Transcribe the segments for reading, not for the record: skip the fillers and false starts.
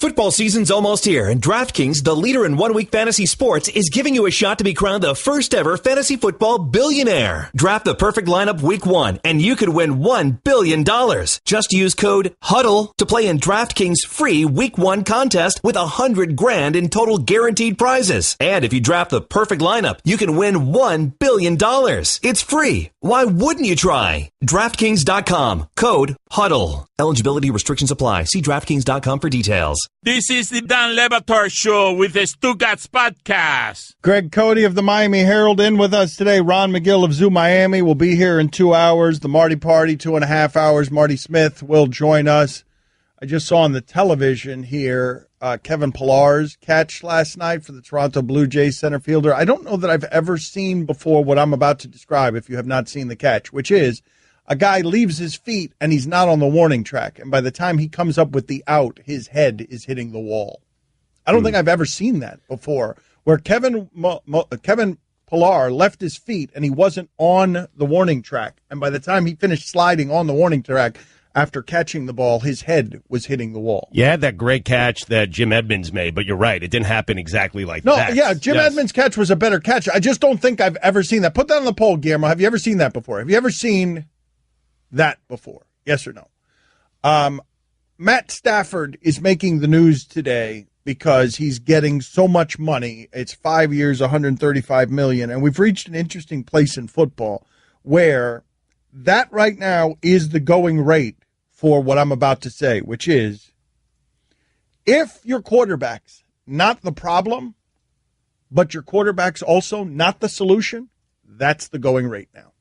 Football season's almost here, and DraftKings, the leader in one-week fantasy sports, is giving you a shot to be crowned the first-ever fantasy football billionaire. Draft the perfect lineup week 1, and you could win $1 billion. Just use code HUDDLE to play in DraftKings' free Week 1 contest with $100,000 in total guaranteed prizes. And if you draft the perfect lineup, you can win $1 billion. It's free. Why wouldn't you try? DraftKings.com. Code HUDDLE. Eligibility restrictions apply. See DraftKings.com for details. This is the Dan Le Batard Show with the Stugotz podcast. Greg Cote of the Miami Herald in with us today. Ron Magill of Zoo Miami will be here in 2 hours. The Marty Party, 2.5 hours. Marty Smith will join us. I just saw on the television here Kevin Pillar's catch last night for the Toronto Blue Jays center fielder. I don't know that I've ever seen before what I'm about to describe if you have not seen the catch, which is a guy leaves his feet and he's not on the warning track. And by the time he comes up with the out, his head is hitting the wall. I don't think I've ever seen that before, where Kevin Pillar left his feet and he wasn't on the warning track. And by the time he finished sliding on the warning track, after catching the ball, his head was hitting the wall. You had that great catch that Jim Edmonds made, but you're right. It didn't happen exactly like that. No, yeah, Jim Edmonds' catch was a better catch. I just don't think I've ever seen that. Put that on the poll, Guillermo. Have you ever seen that before? Have you ever seen that before? Yes or no? Matt Stafford is making the news today because he's getting so much money. It's 5 years, $135 million, and we've reached an interesting place in football where that right now is the going rate for what I'm about to say, which is if your quarterback's not the problem, but your quarterback's also not the solution, that's the going rate now.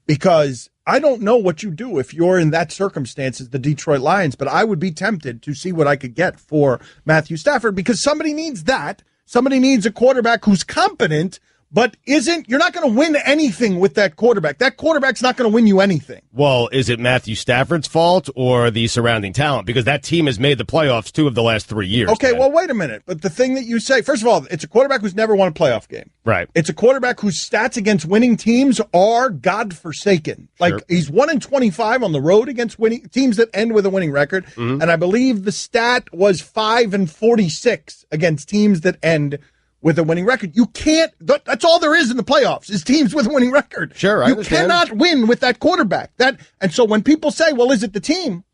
Because I don't know what you do if you're in that circumstance as the Detroit Lions, but I would be tempted to see what I could get for Matthew Stafford because somebody needs that. Somebody needs a quarterback who's competent, but you're not going to win anything with that quarterback. That quarterback's not going to win you anything. Well, is it Matthew Stafford's fault or the surrounding talent? Because that team has made the playoffs 2 of the last 3 years. Okay, well, wait a minute. But the thing that you say, first of all, it's a quarterback who's never won a playoff game. Right. It's a quarterback whose stats against winning teams are godforsaken. Like, He's 1-25 on the road against winning teams that end with a winning record. Mm-hmm. And I believe the stat was 5-46 against teams that end with a winning record. You can't, that's all there is in the playoffs, is teams with a winning record. Sure, I understand. You cannot win with that quarterback. And so when people say, well, is it the team?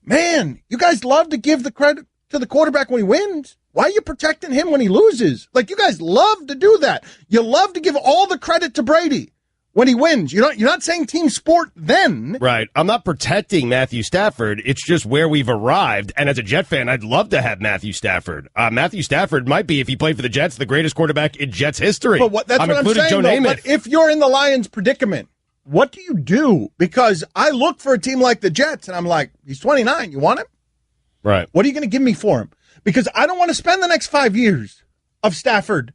Man, you guys love to give the credit to the quarterback when he wins. Why are you protecting him when he loses? Like, you guys love to do that. You love to give all the credit to Brady when he wins. You're not saying team sport then. Right. I'm not protecting Matthew Stafford. It's just where we've arrived. And as a Jet fan, I'd love to have Matthew Stafford. Matthew Stafford might be, if he played for the Jets, the greatest quarterback in Jets history. But that's what I'm saying, Joe Namath. But if you're in the Lions' predicament, what do you do? Because I look for a team like the Jets, and I'm like, he's 29. You want him? Right. What are you going to give me for him? Because I don't want to spend the next 5 years of Stafford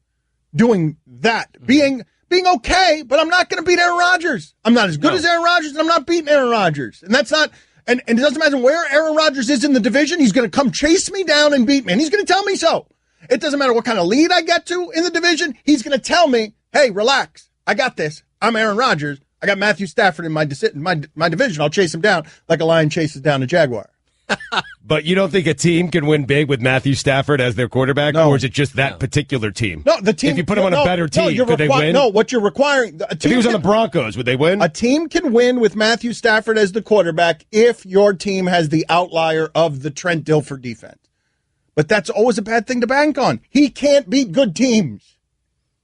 doing that, being okay, but I'm not going to beat Aaron Rodgers. I'm not as good as Aaron Rodgers, and I'm not beating Aaron Rodgers. And that's not, and it doesn't matter where Aaron Rodgers is in the division, he's going to come chase me down and beat me, and he's going to tell me so. It doesn't matter what kind of lead I get to in the division, he's going to tell me, hey, relax, I got this. I'm Aaron Rodgers. I got Matthew Stafford in my division. I'll chase him down like a lion chases down a jaguar. But you don't think a team can win big with Matthew Stafford as their quarterback? No. Or is it just that particular team? No, the team. If you put him on a better team, could they win? No, what you're requiring. If he was on the Broncos, would they win? A team can win with Matthew Stafford as the quarterback if your team has the outlier of the Trent Dilfer defense. But that's always a bad thing to bank on. He can't beat good teams.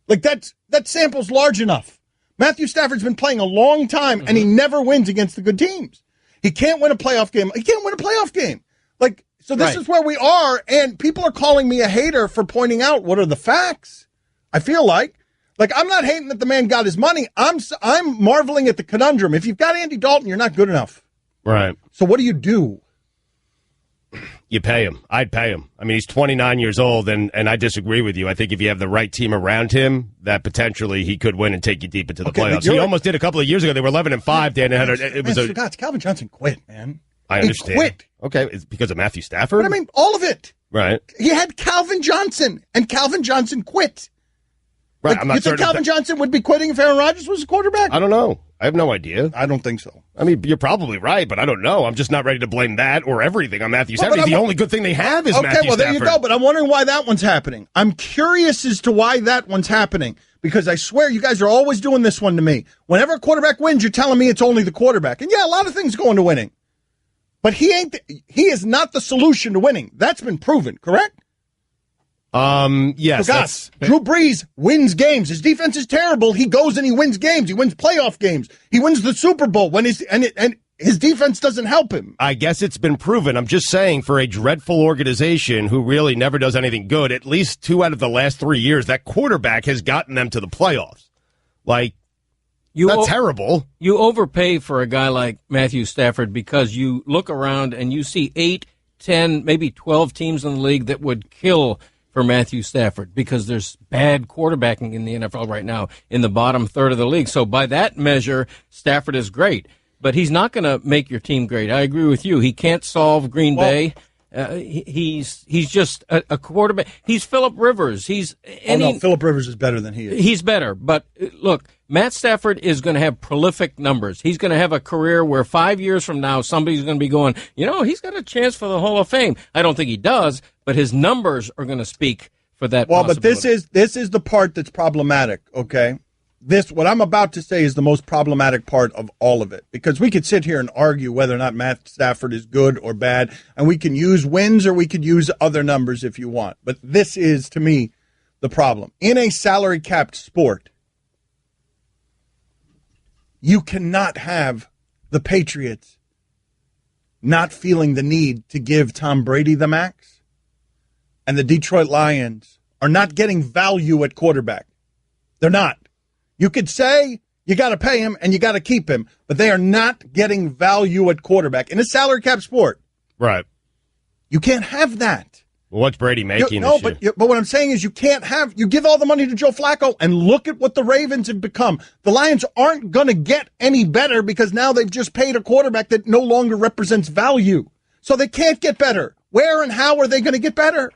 Like, that sample's large enough. Matthew Stafford's been playing a long time, and he never wins against the good teams. He can't win a playoff game. He can't win a playoff game. Like, so this is where we are, and people are calling me a hater for pointing out what are the facts. I feel like I'm not hating that the man got his money. I'm marveling at the conundrum. If you've got Andy Dalton, you're not good enough. Right. So what do you do? You pay him. I'd pay him. I mean, he's 29 years old, and I disagree with you. I think if you have the right team around him, that potentially he could win and take you deep into the playoffs. He almost did a couple of years ago. They were 11-5. Dan, Calvin Johnson quit, man. I understand. He quit. Okay, it's because of Matthew Stafford? But I mean, all of it. Right. He had Calvin Johnson, and Calvin Johnson quit. Right. Like, you think Calvin Johnson would be quitting if Aaron Rodgers was a quarterback? I don't know. I have no idea. I don't think so. I mean, you're probably right, but I don't know. I'm just not ready to blame that or everything on Matthew Stafford. The only good thing they have is Matthew Stafford. Okay, well, there you go. But I'm wondering why that one's happening. I'm curious as to why that one's happening, because I swear you guys are always doing this one to me. Whenever a quarterback wins, you're telling me it's only the quarterback. And yeah, a lot of things go into winning. But he is not the solution to winning. That's been proven, correct? Yes. Drew Brees wins games. His defense is terrible. He goes and he wins games. He wins playoff games. He wins the Super Bowl when his defense doesn't help him. I guess it's been proven. I'm just saying, for a dreadful organization who really never does anything good, at least 2 out of the last 3 years, that quarterback has gotten them to the playoffs. Like, not terrible. You overpay for a guy like Matthew Stafford because you look around and you see 8, 10, maybe 12 teams in the league that would kill for Matthew Stafford because there's bad quarterbacking in the NFL right now in the bottom third of the league. So by that measure, Stafford is great, but he's not going to make your team great. I agree with you. He can't solve Green Bay. He's just a quarterback. He's Phillip Rivers. Phillip Rivers is better than he is. He's better, but look, Matt Stafford is going to have prolific numbers. He's going to have a career where 5 years from now, somebody's going to be going, he's got a chance for the Hall of Fame. I don't think he does, but his numbers are going to speak for that. Well, but this is the part that's problematic, okay? What I'm about to say is the most problematic part of all of it, because we could sit here and argue whether or not Matt Stafford is good or bad, and we can use wins or we could use other numbers if you want. But this is, to me, the problem. In a salary-capped sport, you cannot have the Patriots not feeling the need to give Tom Brady the max, and the Detroit Lions are not getting value at quarterback. They're not. You could say you got to pay him and you got to keep him, but they are not getting value at quarterback in a salary cap sport. Right. You can't have that. Well, what's Brady making this year? But what I'm saying is you give all the money to Joe Flacco and look at what the Ravens have become. The Lions aren't going to get any better because now they've just paid a quarterback that no longer represents value. So they can't get better. Where and how are they going to get better?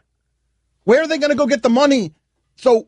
Where are they going to go get the money? So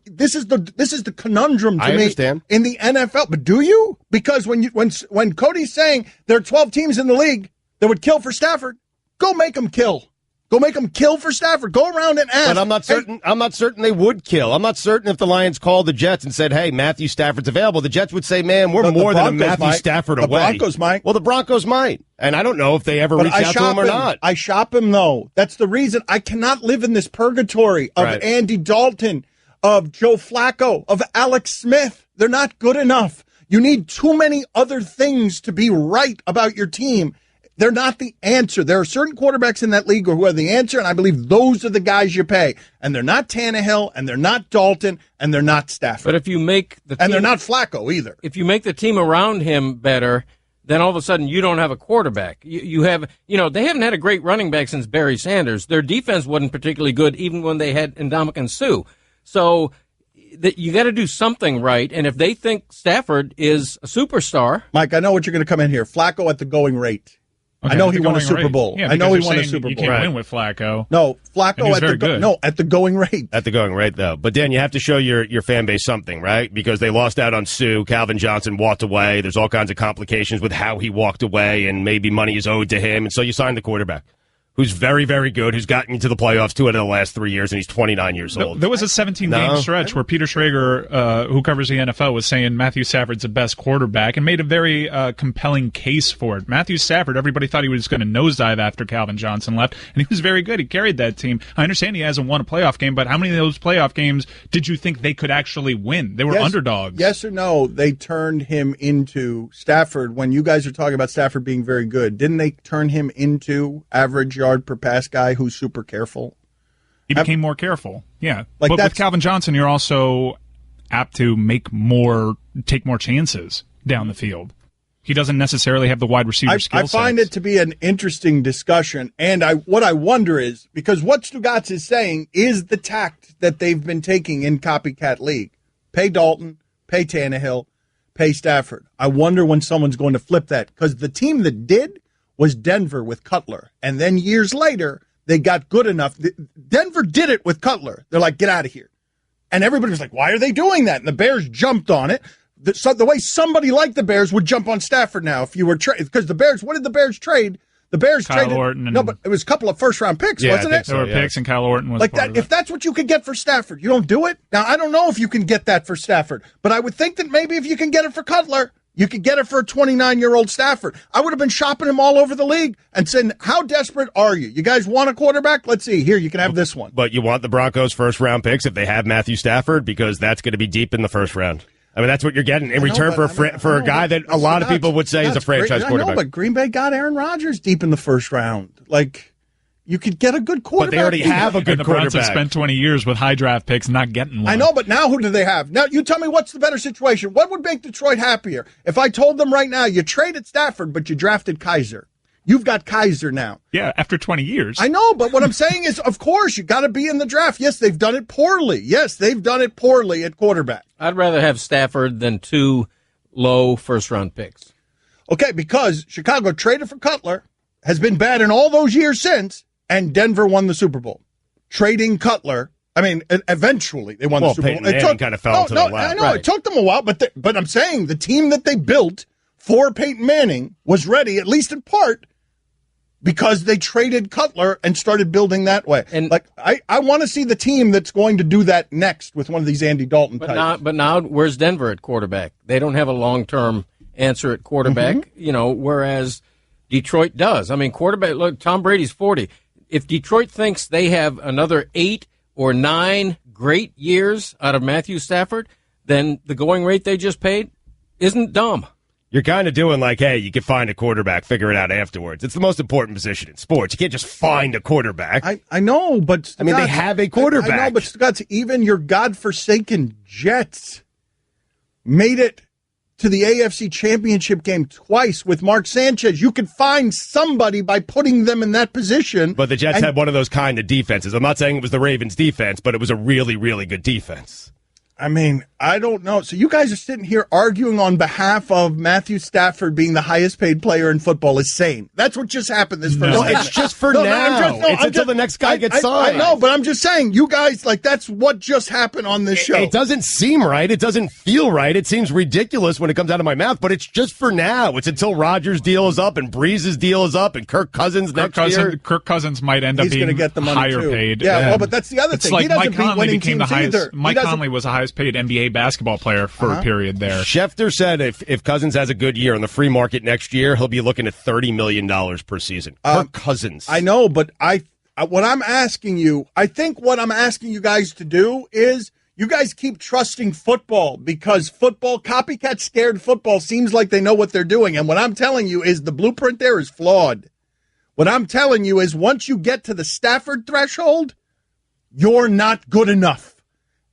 this is the conundrum to me in the NFL. But do you? Because when Cody's saying there are 12 teams in the league that would kill for Stafford, go make them kill. Go make them kill for Stafford. Go around and ask. But I'm not certain. Hey, I'm not certain they would kill. I'm not certain if the Lions called the Jets and said, "Hey, Matthew Stafford's available." The Jets would say, "Man, we're more than a Matthew Stafford away." The Broncos might. Well, the Broncos might, and I don't know if they ever reach out to him or not. I shop him though. That's the reason I cannot live in this purgatory of Andy Dalton, of Joe Flacco, of Alex Smith. They're not good enough. You need too many other things to be right about your team. They're not the answer. There are certain quarterbacks in that league who are the answer, and I believe those are the guys you pay. And they're not Tannehill, and they're not Dalton, and they're not Stafford. But if you make the team, and they're not Flacco either. If you make the team around him better, then all of a sudden you don't have a quarterback. You have, they haven't had a great running back since Barry Sanders. Their defense wasn't particularly good even when they had Ndamukong Suh. So you got to do something right. And if they think Stafford is a superstar, Mike, I know what you're going to come in here. Flacco at the going rate. Okay, I know he won a Super Bowl. Yeah, I know he won a Super Bowl. You can't win with Flacco. No, Flacco at the going rate. At the going rate, though. But Dan, you have to show your fan base something, right? Because they lost out on Sue. Calvin Johnson walked away. There's all kinds of complications with how he walked away, and maybe money is owed to him. And so you signed the quarterback, who's very, very good, who's gotten you to the playoffs 2 out of the last 3 years, and he's 29 years old. There was a 17-game stretch where Peter Schrager, who covers the NFL, was saying Matthew Stafford's the best quarterback and made a very compelling case for it. Matthew Stafford, everybody thought he was going to nosedive after Calvin Johnson left, and he was very good. He carried that team. I understand he hasn't won a playoff game, but how many of those playoff games did you think they could actually win? They were underdogs. Yes or no, they turned him into Stafford. When you guys are talking about Stafford being very good, didn't they turn him into average yard per pass guy who's super careful? He became more careful, yeah. But with Calvin Johnson, you're also apt to take more chances down the field. He doesn't necessarily have the wide receiver skill I find it to be an interesting discussion, and what I wonder is, because what Stugotz is saying is the tact that they've been taking in Copycat League. Pay Dalton, pay Tannehill, pay Stafford. I wonder when someone's going to flip that, because the team that did was Denver with Cutler. And then years later, they got good enough. Denver did it with Cutler. They're like, get out of here. And everybody was like, why are they doing that? And the Bears jumped on it. the way somebody like the Bears would jump on Stafford now if you were because the Bears. What did the Bears trade? The Bears Kyle traded. Orton No, but it was a couple of first-round picks, wasn't it? There were picks, and Kyle Orton was like part that. of it. If that's what you could get for Stafford, you don't do it. Now I don't know if you can get that for Stafford, but I would think that maybe if you can get it for Cutler, you could get it for a 29-year-old Stafford. I would have been shopping him all over the league and saying, "How desperate are you? You guys want a quarterback? Let's see. Here, you can have this one." But you want the Broncos' first-round picks if they have Matthew Stafford because that's going to be deep in the first round. I mean, that's what you're getting in return for a guy that a lot of people would say is a franchise quarterback. I know, but Green Bay got Aaron Rodgers deep in the first round. Like, you could get a good quarterback. But they already have a good the quarterback. Browns have spent 20 years with high draft picks not getting one. I know, but now who do they have? Now, you tell me what's the better situation. What would make Detroit happier? If I told them right now, you traded Stafford, but you drafted Kaiser. You've got Kaiser now. Yeah, after 20 years. I know, but what I'm saying is, of course, you got to be in the draft. Yes, they've done it poorly. Yes, they've done it poorly at quarterback. I'd rather have Stafford than 2 low first-round picks. Okay, because Chicago traded for Cutler, has been bad in all those years since, and Denver won the Super Bowl. Trading Cutler, I mean, eventually they won the Super Bowl. It kind of fell to the lap. I know, It took them a while, but I'm saying the team that they built for Peyton Manning was ready, at least in part, because they traded Cutler and started building that way. And like I want to see the team that's going to do that next with one of these Andy Dalton types. But now, where's Denver at quarterback? They don't have a long-term answer at quarterback, whereas Detroit does. I mean, quarterback, look, Tom Brady's 40. If Detroit thinks they have another 8 or 9 great years out of Matthew Stafford, then the going rate they just paid isn't dumb. You're kind of doing like, hey, you can find a quarterback, figure it out afterwards. It's the most important position in sports. You can't just find a quarterback. I know, but I mean, they have a quarterback. I know, but Stugotz, even your godforsaken Jets made it to the AFC Championship game twice with Mark Sanchez. You could find somebody by putting them in that position. But the Jets had one of those kind of defenses. I'm not saying it was the Ravens' defense, but it was a really, really good defense. I mean, I don't know. So you guys are sitting here arguing on behalf of Matthew Stafford being the highest paid player in football is sane. That's what just happened this first No, it's just for now. It's until the next guy gets signed. I know, but I'm just saying, you guys, like, that's what just happened on this show. It doesn't seem right. It doesn't feel right. It seems ridiculous when it comes out of my mouth, but it's just for now. It's until Rodgers' deal is up and Breeze's deal is up and Kirk Cousins next year. Kirk Cousins might end up being get the money higher too. paid. Yeah, well, but that's the other it's thing. Like he doesn't Mike Conley became the highest. either. Mike Conley was the highest paid NBA basketball player for a period there. Schefter said if Cousins has a good year on the free market next year, he'll be looking at $30 million per season. Kirk Cousins. I know, but what I'm asking you, I think what I'm asking you guys to do is you guys keep trusting football because football, copycat scared football seems like they know what they're doing. And what I'm telling you is the blueprint there is flawed. What I'm telling you is once you get to the Stafford threshold, you're not good enough.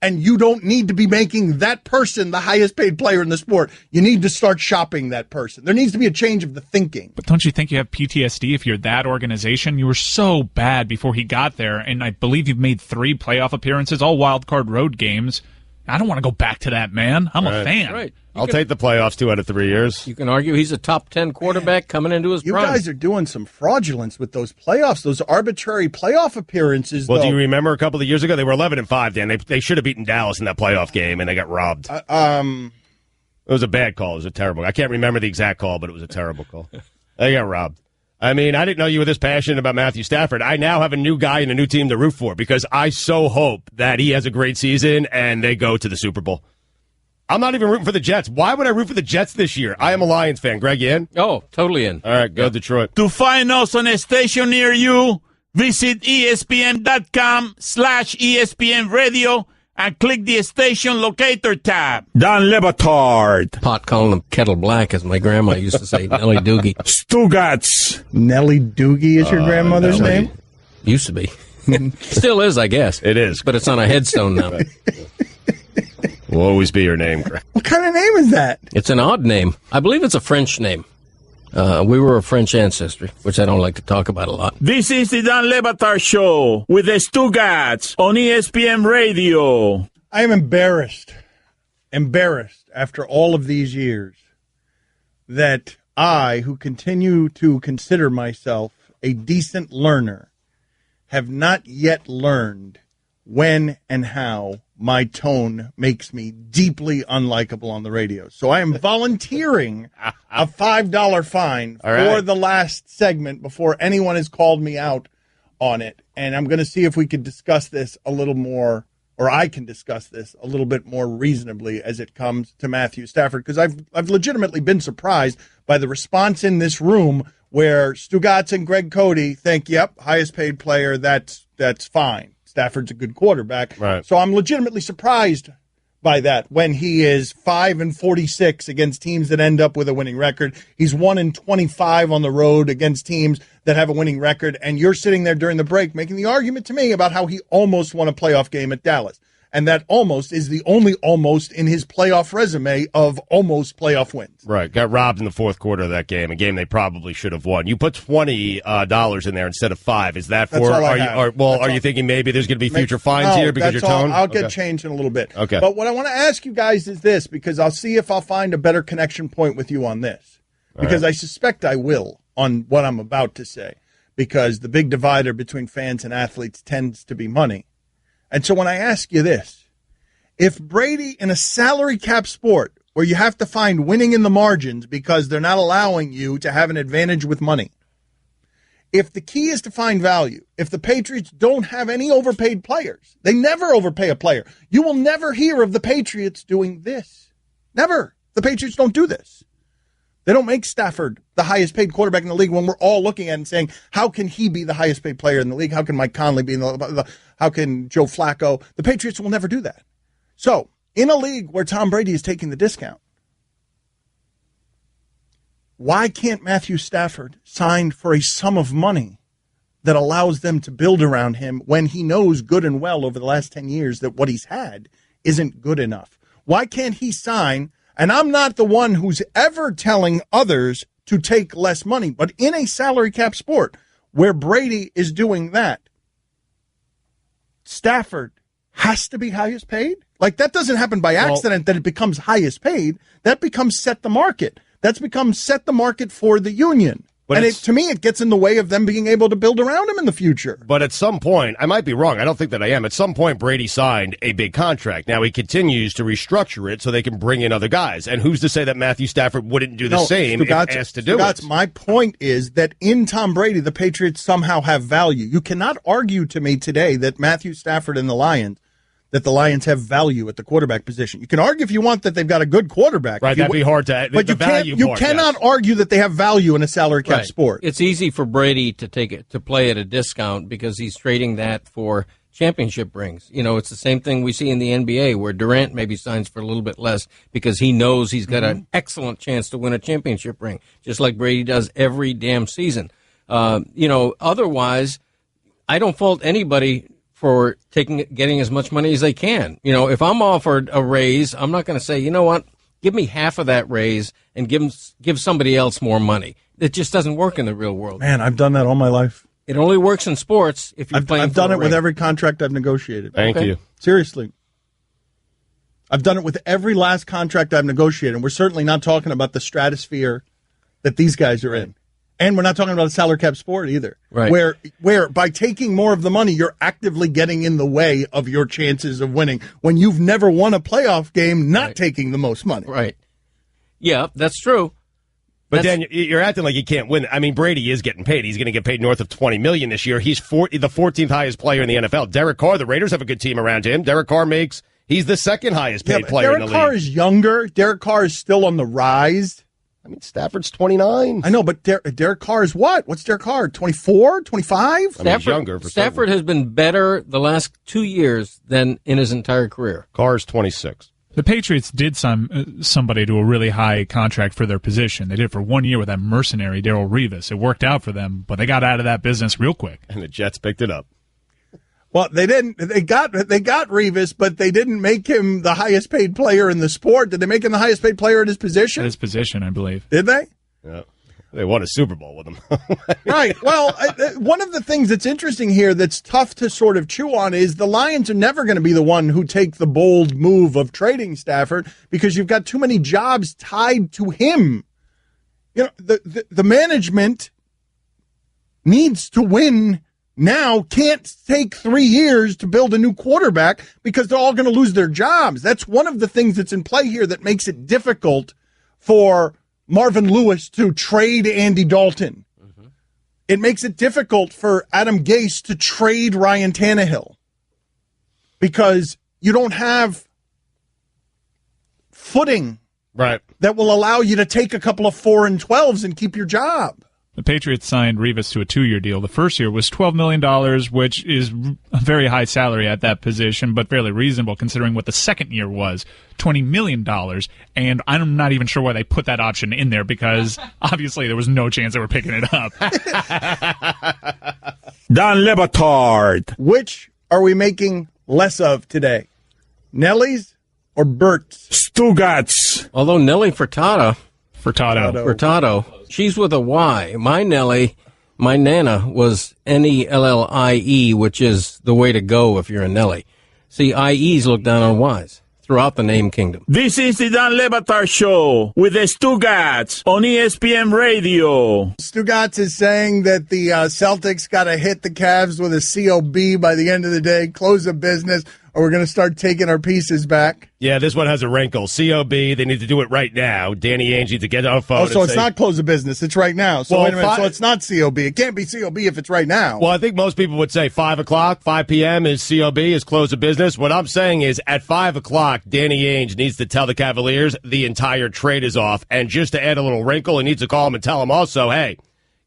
And you don't need to be making that person the highest paid player in the sport. You need to start shopping that person. There needs to be a change of the thinking. But don't you think you have PTSD if you're that organization? You were so bad before he got there, and I believe you've made 3 playoff appearances, all wild card road games. I don't want to go back to that, man. I'm a fan. Right. I'll take the playoffs 2 out of 3 years. You can argue he's a top 10 quarterback coming into his prime. You guys are doing some fraudulence with those playoffs, those arbitrary playoff appearances. Well, do you remember a couple of years ago they were 11-5? Dan, they should have beaten Dallas in that playoff game, and they got robbed. It was a bad call. It was a terrible. I can't remember the exact call, but it was a terrible call. They got robbed. I mean, I didn't know you were this passionate about Matthew Stafford. I now have a new guy and a new team to root for because I so hope that he has a great season and they go to the Super Bowl. I'm not even rooting for the Jets. Why would I root for the Jets this year? I am a Lions fan. Greg, you in? Oh, totally in. All right, go Detroit. To find us on a station near you, visit ESPN.com/ESPN Radio and click the station locator tab. Dan Le Batard. Pot calling him Kettle Black, as my grandma used to say. Nellie Doogie. Stugotz. Nellie Doogie is your grandmother's name? Used to be. Still is, I guess. It is. But it's on a headstone now. Will always be your name, Greg. What kind of name is that? It's an odd name. I believe it's a French name. We were of French ancestry, which I don't like to talk about a lot. This is the Dan Le Batard Show with the Stugotz on ESPN Radio. I am embarrassed after all of these years that I, who continue to consider myself a decent learner, have not yet learned when and how my tone makes me deeply unlikable on the radio. So I am volunteering a $5 fine for the last segment before anyone has called me out on it. And I'm going to see if we can discuss this a little more, or I can discuss this a little bit more reasonably as it comes to Matthew Stafford, because I've legitimately been surprised by the response in this room where Stugotz and Greg Cote think, yep, highest paid player, that's fine. Stafford's a good quarterback. Right. So I'm legitimately surprised by that when he is 5-46 against teams that end up with a winning record. He's 1-25 on the road against teams that have a winning record. And you're sitting there during the break making the argument to me about how he almost won a playoff game at Dallas. And that almost is the only almost in his playoff resume of almost playoff wins. Right. Got robbed in the fourth quarter of that game, a game they probably should have won. You put $20 in there instead of $5. Is that for? Are you thinking maybe there's going to be future fines here because your tone? I'll get changed in a little bit. Okay. But what I want to ask you guys is this, because I'll see if I'll find a better connection point with you on this. Because I suspect I will on what I'm about to say. Because the big divider between fans and athletes tends to be money. And so when I ask you this, if Brady in a salary cap sport where you have to find winning in the margins because they're not allowing you to have an advantage with money, if the key is to find value, if the Patriots don't have any overpaid players, they never overpay a player. You will never hear of the Patriots doing this. Never. The Patriots don't do this. They don't make Stafford the highest paid quarterback in the league when we're all looking at it and saying, how can he be the highest paid player in the league? How can Mike Conley be how can Joe Flacco? The Patriots will never do that. So in a league where Tom Brady is taking the discount, why can't Matthew Stafford sign for a sum of money that allows them to build around him when he knows good and well over the last 10 years that what he's had isn't good enough? Why can't he sign? And I'm not the one who's ever telling others to take less money, but in a salary cap sport where Brady is doing that, Stafford has to be highest paid? Like, that doesn't happen by accident that it becomes highest paid. That becomes set the market. That's become set the market for the union. But to me, it gets in the way of them being able to build around him in the future. But at some point, I might be wrong. I don't think that I am. At some point, Brady signed a big contract. Now he continues to restructure it so they can bring in other guys. And who's to say that Matthew Stafford wouldn't do the same if asked to do it? My point is that in Tom Brady, the Patriots somehow have value. You cannot argue to me today that Matthew Stafford and the Lions have value at the quarterback position. You can argue if you want that they've got a good quarterback. Right, that'd be hard to. But you cannot argue that they have value in a salary cap sport. It's easy for Brady to play at a discount because he's trading that for championship rings. You know, it's the same thing we see in the NBA where Durant maybe signs for a little bit less because he knows he's got an excellent chance to win a championship ring, just like Brady does every damn season. Otherwise, I don't fault anybody for getting as much money as they can. You know, if I'm offered a raise, I'm not going to say, you know what, give me half of that raise and give somebody else more money. It just doesn't work in the real world. Man, I've done that all my life. It only works in sports if you're playing. I've done it with every contract I've negotiated. Thank you. Seriously. I've done it with every last contract I've negotiated. And we're certainly not talking about the stratosphere that these guys are in. And we're not talking about a salary cap sport either, right? Where by taking more of the money, you're actively getting in the way of your chances of winning when you've never won a playoff game not taking the most money. Right. Yeah, that's true. But then you're acting like you can't win. I mean, Brady is getting paid. He's going to get paid north of $20 million this year. He's the 14th highest player in the NFL. Derek Carr, the Raiders have a good team around him. Derek Carr he's the second highest paid player in the league. Derek Carr is younger. Derek Carr is still on the rise. I mean, Stafford's 29. I know, but Derek Carr is what? What's Derek Carr? 24? 25? He's younger. Stafford has been better the last 2 years than in his entire career. Carr's 26. The Patriots did somebody to a really high contract for their position. They did it for 1 year with that mercenary, Darrelle Revis. It worked out for them, but they got out of that business real quick. And the Jets picked it up. Well, they didn't. They got Revis, but they didn't make him the highest paid player in the sport. Did they make him the highest paid player at his position? At his position, I believe. Did they? Yeah. They won a Super Bowl with him. Right. Well, one of the things that's interesting here that's tough to sort of chew on is the Lions are never going to be the one who take the bold move of trading Stafford because you've got too many jobs tied to him. You know, the management needs to win now can't take 3 years to build a new quarterback because they're all going to lose their jobs. That's one of the things that's in play here that makes it difficult for Marvin Lewis to trade Andy Dalton. Mm-hmm. It makes it difficult for Adam Gase to trade Ryan Tannehill because you don't have footing that will allow you to take a couple of 4 and 12s and keep your job. The Patriots signed Revis to a 2-year deal. The first year was $12 million, which is a very high salary at that position, but fairly reasonable considering what the second year was, $20 million. And I'm not even sure why they put that option in there because obviously there was no chance they were picking it up. Don Le Batard. Which are we making less of today? Nellie's or Bert's? Stugotz. Although Nellie Furtado, she's with a Y. My Nellie, my Nana was Nellie, which is the way to go if you're a Nellie. See, IEs look down on Ys throughout the name kingdom. This is the Don Le Batard Show with the Stugotz on ESPN Radio. Stugotz is saying that the Celtics got to hit the Cavs with a COB by the end of the day, close the business, or we're going to start taking our pieces back. Yeah, this one has a wrinkle. COB, they need to do it right now. Danny Ainge needs to get on the phone. Oh, so it's not close the business. It's right now. So well, wait a minute. So it's not COB. It can't be COB if it's right now. Well, I think most people would say 5 o'clock, 5 p.m. is COB, is close of business. What I'm saying is at 5 o'clock, Danny Ainge needs to tell the Cavaliers the entire trade is off. And just to add a little wrinkle, he needs to call them and tell them also, hey,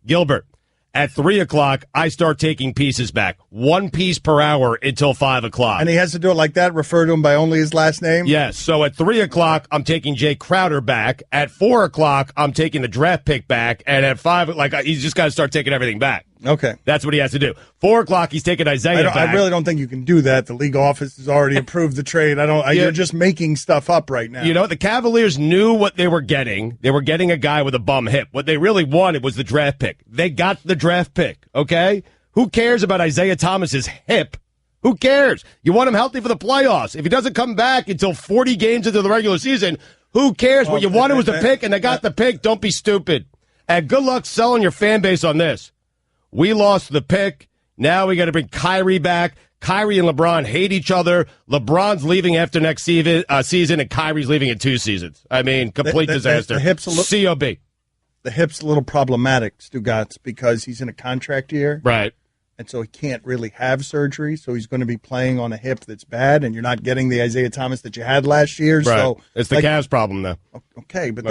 Gilbert, at 3 o'clock, I start taking pieces back. 1 piece per hour until 5 o'clock. And he has to do it like that, refer to him by only his last name? Yes. So at 3 o'clock, I'm taking Jay Crowder back. At 4 o'clock, I'm taking the draft pick back. And at 5, he's just got to start taking everything back. Okay. That's what he has to do. 4 o'clock, he's taking Isaiah back. I really don't think you can do that. The league office has already approved the trade. You're just making stuff up right now. You know, the Cavaliers knew what they were getting. They were getting a guy with a bum hip. What they really wanted was the draft pick. They got the draft pick, okay? Who cares about Isaiah Thomas's hip? Who cares? You want him healthy for the playoffs. If he doesn't come back until 40 games into the regular season, who cares? What you wanted was the pick, and they got the pick. Don't be stupid. And good luck selling your fan base on this. We lost the pick. Now we got to bring Kyrie back. Kyrie and LeBron hate each other. LeBron's leaving after next season, and Kyrie's leaving in 2 seasons. I mean, complete disaster. The hip's COB. The hip's a little problematic, Stugotz, because he's in a contract year. Right. And so he can't really have surgery, so he's going to be playing on a hip that's bad, and you're not getting the Isaiah Thomas that you had last year. Right. So it's the Cavs' problem, though. Okay, but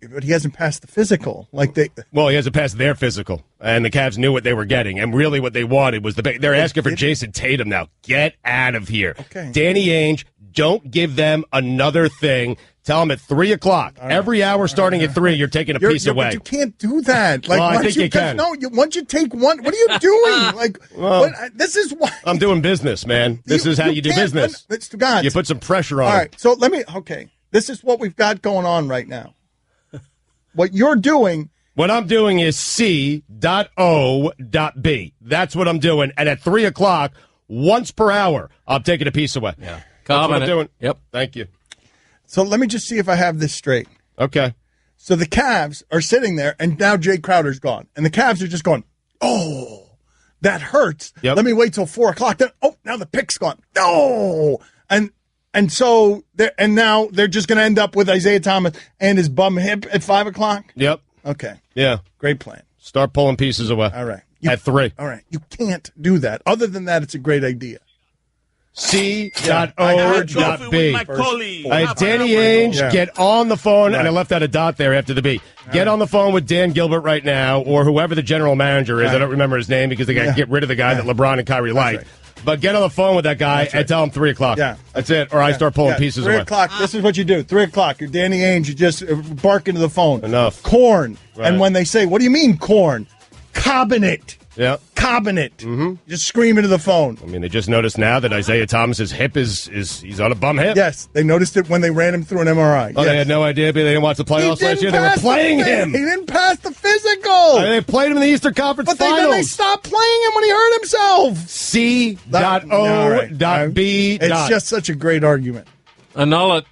but he hasn't passed the physical. Well, he hasn't passed their physical, and the Cavs knew what they were getting, and really what they wanted was they're asking for Jason Tatum now. Get out of here. Okay. Danny Ainge, don't give them another thing. Tell them at 3 o'clock. Right. Every hour starting at 3, you're taking a piece away. But you can't do that. Well, I think you can. No, once you take one, what are you doing? This is why. I'm doing business, man. This is how you do business. Stugotz. You put some pressure on All right, so this is what we've got going on right now. What you're doing. What I'm doing is C.O.B. That's what I'm doing. And at 3 o'clock, once per hour, I'm taking a piece away. Yeah. That's what I'm doing. Yep. Thank you. So let me just see if I have this straight. Okay. So the Cavs are sitting there, and now Jay Crowder's gone. And the Cavs are just going, oh, that hurts. Yep. Let me wait till 4 o'clock. Then, now the pick's gone. No. And so, now they're just going to end up with Isaiah Thomas and his bum hip at 5 o'clock? Yep. Okay. Yeah. Great plan. Start pulling pieces away. All right. At 3. All right. You can't do that. Other than that, it's a great idea. C.O.B. Danny Ainge, get on the phone, and I left out a dot there after the B. Get on the phone with Dan Gilbert right now, or whoever the general manager is. I don't remember his name because they got to get rid of the guy that LeBron and Kyrie like. Right. But get on the phone with that guy and tell him 3 o'clock. Yeah. That's it, or I start pulling pieces 3 away. 3 o'clock, this is what you do. 3 o'clock, you're Danny Ainge, you just bark into the phone. Enough. Corn. Right. And when they say, what do you mean corn? Cabinet. Yeah. Cabinet. Mm-hmm. Just scream into the phone. I mean, they just noticed now that Isaiah Thomas's hip he's on a bum hip. Yes, they noticed it when they ran him through an MRI. Oh, yes. They had no idea, but they didn't watch the playoffs last year. They were playing him. He didn't pass the physical. They played him in the Eastern Conference Finals. Then they stopped playing him when he hurt himself. C.O.B. It's just such a great argument. Annul it.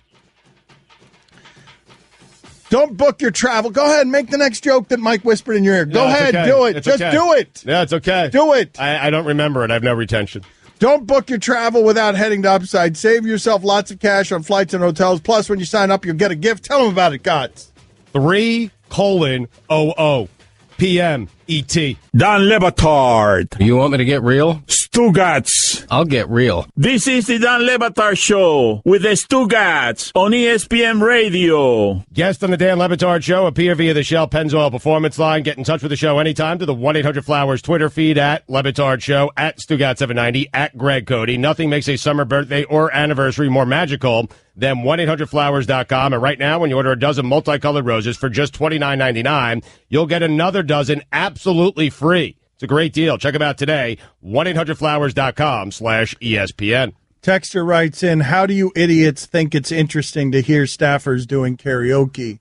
Don't book your travel. Go ahead and make the next joke that Mike whispered in your ear. Go ahead, okay. do it. It's Just okay. do it. Yeah, it's okay. Do it. I don't remember it. I have no retention. Don't book your travel without heading to Upside. Save yourself lots of cash on flights and hotels. Plus, when you sign up, you'll get a gift. Tell them about it, Gots. 3:00 p.m. ET. Don Le Batard. You want me to get real? Stugotz. I'll get real. This is the Don Le Batard Show with the Stugotz on ESPN Radio. Guest on the Dan Le Batard Show appear via the Shell Pennzoil Performance Line. Get in touch with the show anytime to the 1-800-Flowers Twitter feed at Le Batard Show, at Stugotz790, at Greg Cote. Nothing makes a summer birthday or anniversary more magical than 1-800-Flowers.com. And right now, when you order a dozen multicolored roses for just $29.99, you'll get another dozen absolutely free. It's a great deal. Check them out today. 1-800-Flowers.com/ESPN. Texter writes in, how do you idiots think it's interesting to hear staffers doing karaoke?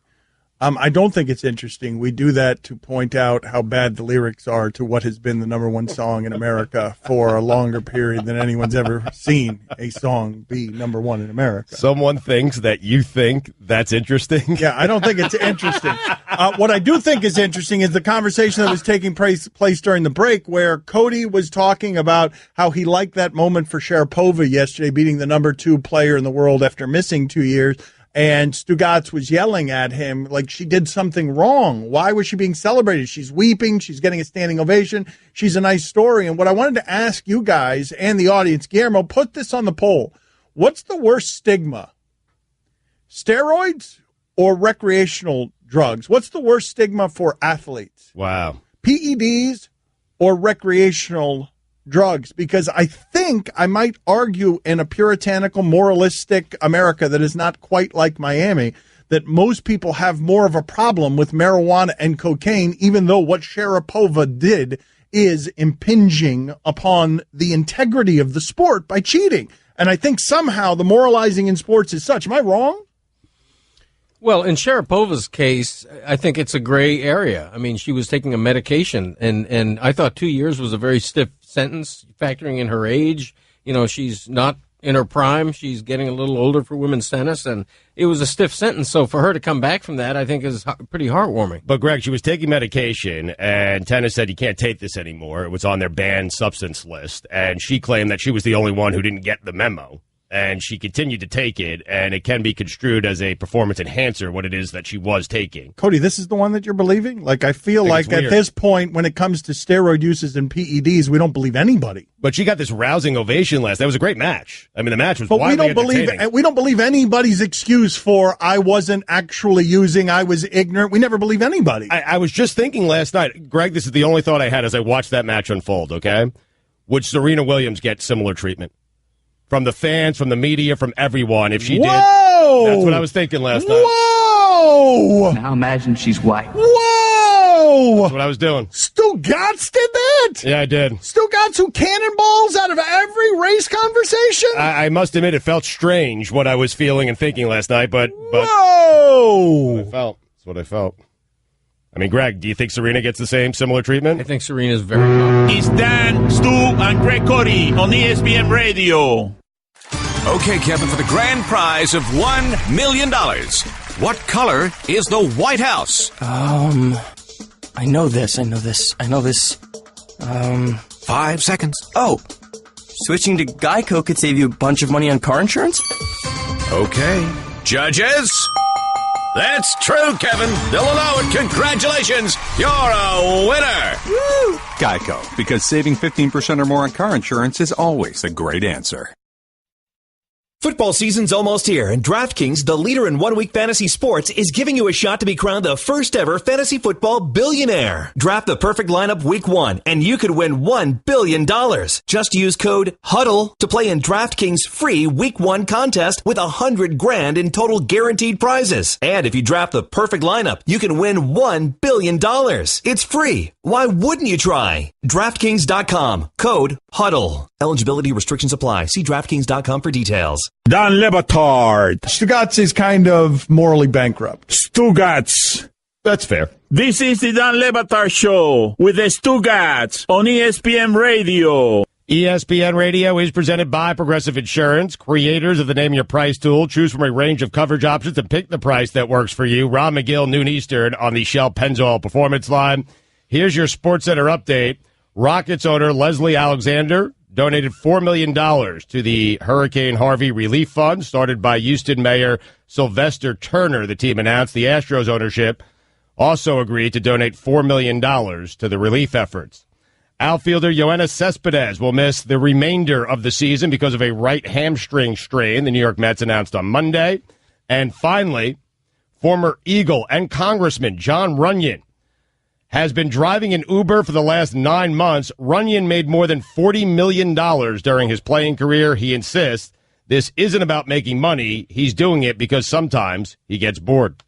I don't think it's interesting. We do that to point out how bad the lyrics are to what has been the number one song in America for a longer period than anyone's ever seen a song be number one in America. Someone thinks that you think that's interesting? Yeah, I don't think it's interesting. What I do think is interesting is the conversation that was taking place during the break where Cody was talking about how he liked that moment for Sharapova yesterday, beating the number 2 player in the world after missing 2 years. And Stugotz was yelling at him like she did something wrong. Why was she being celebrated? She's weeping. She's getting a standing ovation. She's a nice story. And what I wanted to ask you guys and the audience, Guillermo, put this on the poll. What's the worst stigma? Steroids or recreational drugs? What's the worst stigma for athletes? Wow. PEDs or recreational drugs? Because I think I might argue in a puritanical, moralistic America that is not quite like Miami, that most people have more of a problem with marijuana and cocaine, even though what Sharapova did is impinging upon the integrity of the sport by cheating. And I think somehow the moralizing in sports is such. Am I wrong? Well, in Sharapova's case, I think it's a gray area. I mean, she was taking a medication, and I thought 2 years was a very stiff sentence, factoring in her age. You know, she's not in her prime. She's getting a little older for women's tennis, and it was a stiff sentence. So for her to come back from that, I think is pretty heartwarming. But, Greg, she was taking medication, and tennis said you can't take this anymore. It was on their banned substance list, and she claimed that she was the only one who didn't get the memo. And she continued to take it, and it can be construed as a performance enhancer, what it is that she was taking. Cody, this is the one that you're believing? Like, I feel like at this point, when it comes to steroid uses and PEDs, we don't believe anybody. But she got this rousing ovation last. That was a great match. I mean, the match was wildly entertaining. We don't believe anybody's excuse for I wasn't actually using, I was ignorant. We never believe anybody. I was just thinking last night, Greg, this is the only thought I had as I watched that match unfold, okay? Would Serena Williams get similar treatment? From the fans, from the media, from everyone. If she did, that's what I was thinking last night. Whoa! Now imagine she's white. Whoa! That's what I was doing. Stugotz did that? Yeah, I did. Stugotz who cannonballs out of every race conversation? I must admit it felt strange what I was feeling and thinking last night, but Whoa! That's what I felt. I mean, Greg, do you think Serena gets the similar treatment? I think Serena's very good. It's Dan, Stu, and Greg Cote on ESPN Radio. Okay, Kevin, for the grand prize of $1 million, what color is the White House? I know this. 5 seconds. Oh, switching to Geico could save you a bunch of money on car insurance? Okay. Judges? That's true, Kevin. They'll allow it. Congratulations. You're a winner. Woo! Geico, because saving 15% or more on car insurance is always a great answer. Football season's almost here, and DraftKings, the leader in one-week fantasy sports, is giving you a shot to be crowned the first-ever fantasy football billionaire. Draft the perfect lineup week 1, and you could win $1 billion. Just use code HUDDLE to play in DraftKings' free Week 1 contest with $100,000 in total guaranteed prizes. And if you draft the perfect lineup, you can win $1 billion. It's free. Why wouldn't you try? DraftKings.com. Code HUDDLE. Eligibility restrictions apply. See DraftKings.com for details. Don Le Batard. Stugotz is kind of morally bankrupt. Stugotz. That's fair. This is the Don Le Batard Show with the Stugotz on ESPN Radio. ESPN Radio is presented by Progressive Insurance, creators of the Name Your Price tool. Choose from a range of coverage options and pick the price that works for you. Ron Magill, noon Eastern, on the Shell Pennzoil Performance Line. Here's your SportsCenter update. Rockets owner Leslie Alexander donated $4 million to the Hurricane Harvey Relief Fund, started by Houston Mayor Sylvester Turner. The team announced the Astros ownership also agreed to donate $4 million to the relief efforts. Outfielder Yoenis Cespedes will miss the remainder of the season because of a right hamstring strain, the New York Mets announced on Monday. And finally, former Eagle and Congressman Jon Runyan has been driving an Uber for the last 9 months. Runyan made more than $40 million during his playing career. He insists this isn't about making money. He's doing it because sometimes he gets bored.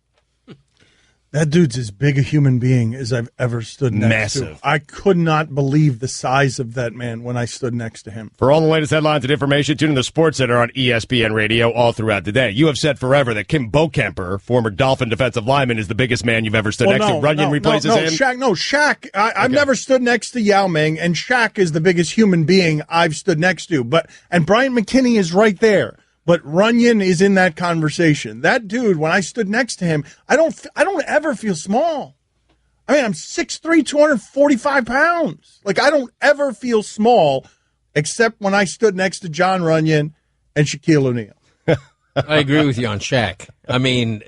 That dude's as big a human being as I've ever stood next to. I could not believe the size of that man when I stood next to him. For all the latest headlines and information, tune in to the SportsCenter on ESPN Radio all throughout the day. You have said forever that Kim Bokemper, former Dolphin defensive lineman, is the biggest man you've ever stood next to. Runyan replaces him? Shaq. I've never stood next to Yao Ming, and Shaq is the biggest human being I've stood next to. And Bryant McKinney is right there. But Runyan is in that conversation. That dude, when I stood next to him, I don't ever feel small. I mean, I'm 6'3", 245 pounds. Like, I don't ever feel small, except when I stood next to Jon Runyan and Shaquille O'Neal. I agree with you on Shaq. I mean,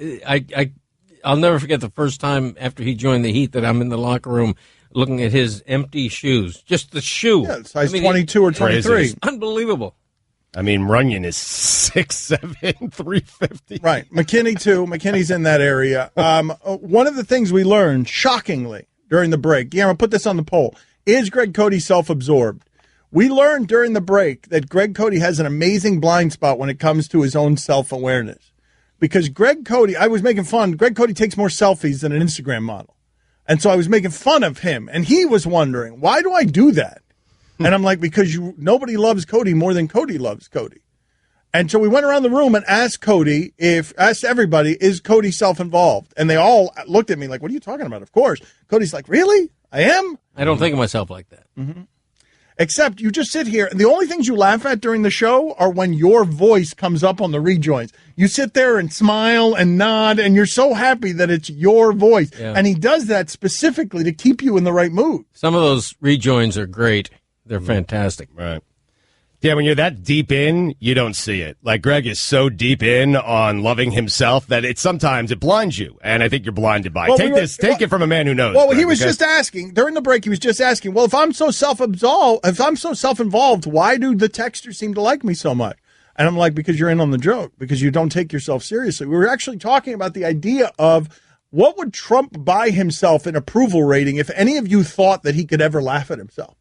I'll never forget the first time after he joined the Heat that I'm in the locker room looking at his empty shoes. Just the shoe. Yeah, size 22 or 23. It's unbelievable. I mean, Runyan is 6'7", 350. Right. McKinney, too. McKinney's in that area. One of the things we learned, shockingly, during the break, Guillermo, put this on the poll, is Greg Cote self-absorbed? We learned during the break that Greg Cote has an amazing blind spot when it comes to his own self-awareness. Because Greg Cote, I was making fun, Greg Cote takes more selfies than an Instagram model. And so I was making fun of him. And he was wondering, why do I do that? And I'm like, because nobody loves Cody more than Cody loves Cody. And so we went around the room and asked everybody, is Cody self-involved? And they all looked at me like, what are you talking about? Of course. Cody's like, really? I am? I don't think of myself like that. Mm-hmm. Except you just sit here, and the only things you laugh at during the show are when your voice comes up on the rejoins. You sit there and smile and nod, and you're so happy that it's your voice. Yeah. And he does that specifically to keep you in the right mood. Some of those rejoins are great. They're fantastic. Right. Yeah, when you're that deep in, you don't see it. Like, Greg is so deep in on loving himself that sometimes it blinds you, and I think you're blinded by it. Take it from a man who knows. Well, Greg, he was just asking, during the break, well, if I'm so self-involved, why do the texters seem to like me so much? And I'm like, because you're in on the joke, because you don't take yourself seriously. We were actually talking about the idea of what would Trump buy himself in approval rating if any of you thought that he could ever laugh at himself?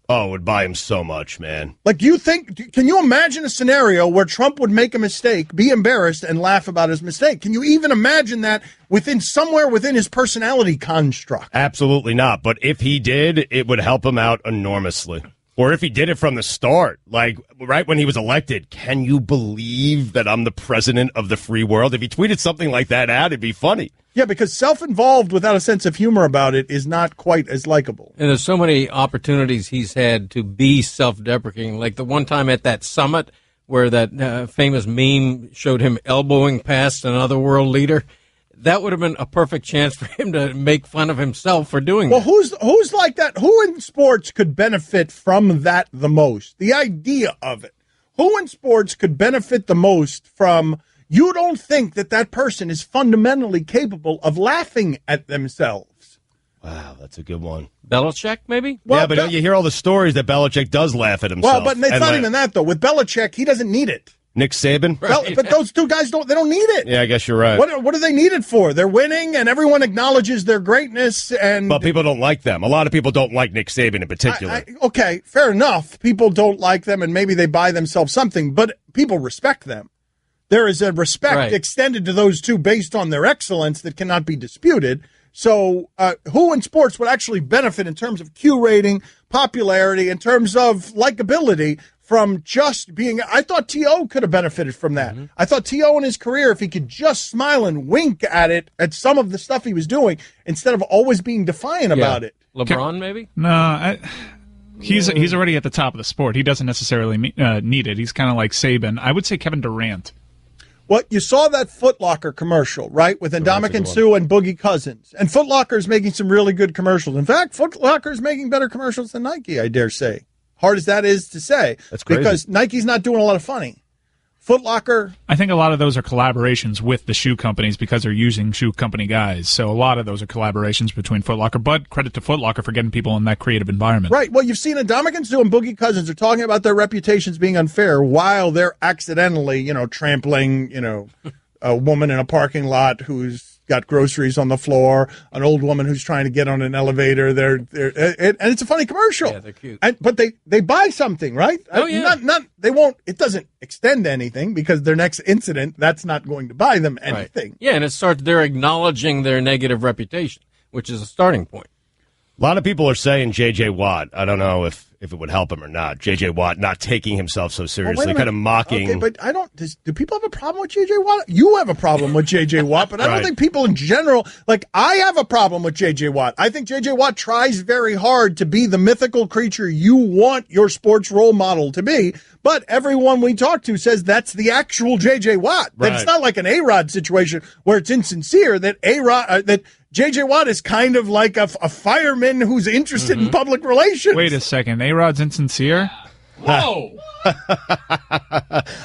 Oh, it would buy him so much, man. Like, can you imagine a scenario where Trump would make a mistake, be embarrassed, and laugh about his mistake? Can you even imagine that somewhere within his personality construct? Absolutely not. But if he did, it would help him out enormously. Or if he did it from the start, like right when he was elected, can you believe that I'm the president of the free world? If he tweeted something like that out, it'd be funny. Yeah, because self-involved without a sense of humor about it is not quite as likable. And there's so many opportunities he's had to be self-deprecating. Like the one time at that summit where that famous meme showed him elbowing past another world leader. That would have been a perfect chance for him to make fun of himself for doing that. Well, who's like that? Who in sports could benefit from that the most? The idea of it. Who in sports could benefit the most from, you don't think that person is fundamentally capable of laughing at themselves? Wow, that's a good one. Belichick, maybe? Well, yeah, but don't you hear all the stories that Belichick does laugh at himself? Well, but it's not even that, though. With Belichick, he doesn't need it. Nick Saban? Right. But those two guys don't need it. Yeah, I guess you're right. What do they need it for? They're winning, and everyone acknowledges their greatness. But people don't like them. A lot of people don't like Nick Saban in particular. Okay, fair enough. People don't like them, and maybe they buy themselves something, but people respect them. There is a respect extended to those two based on their excellence that cannot be disputed. So who in sports would actually benefit in terms of Q rating, popularity, in terms of likability from just being – I thought T.O. could have benefited from that. Mm-hmm. I thought T.O. in his career, if he could just smile and wink at some of the stuff he was doing, instead of always being defiant about it. LeBron, maybe? No, He's already at the top of the sport. He doesn't necessarily need it. He's kind of like Saban. I would say Kevin Durant. Well, you saw that Foot Locker commercial, right, with Ndamukong Suh and Boogie Cousins. And Foot Locker is making some really good commercials. In fact, Foot Locker is making better commercials than Nike, I dare say. Hard as that is to say. That's crazy. Because Nike's not doing a lot of funny. Foot Locker. I think a lot of those are collaborations with the shoe companies because they're using shoe company guys. So a lot of those are collaborations between Foot Locker. But credit to Foot Locker for getting people in that creative environment. Right. Well, you've seen Ndamukong Suh and Boogie Cousins are talking about their reputations being unfair while they're accidentally, trampling, a woman in a parking lot who's got groceries on the floor, an old woman who's trying to get on an elevator. And it's a funny commercial. Yeah, they're cute. But they buy something, right? Oh, yeah. They won't. It doesn't extend to anything because their next incident, that's not going to buy them anything. Right. Yeah, and they're acknowledging their negative reputation, which is a starting point. A lot of people are saying J.J. Watt. I don't know if it would help him or not. J.J. Watt not taking himself so seriously, kind of mocking. Okay, but do people have a problem with J.J. Watt? You have a problem with J.J. Watt, but I don't think people in general, I have a problem with J.J. Watt. I think J.J. Watt tries very hard to be the mythical creature you want your sports role model to be, but everyone we talk to says that's the actual J.J. Watt. That it's not like an A-Rod situation where it's insincere, that that J.J. Watt is kind of like a fireman who's interested in public relations. Wait a second. A-Rod's insincere? Whoa!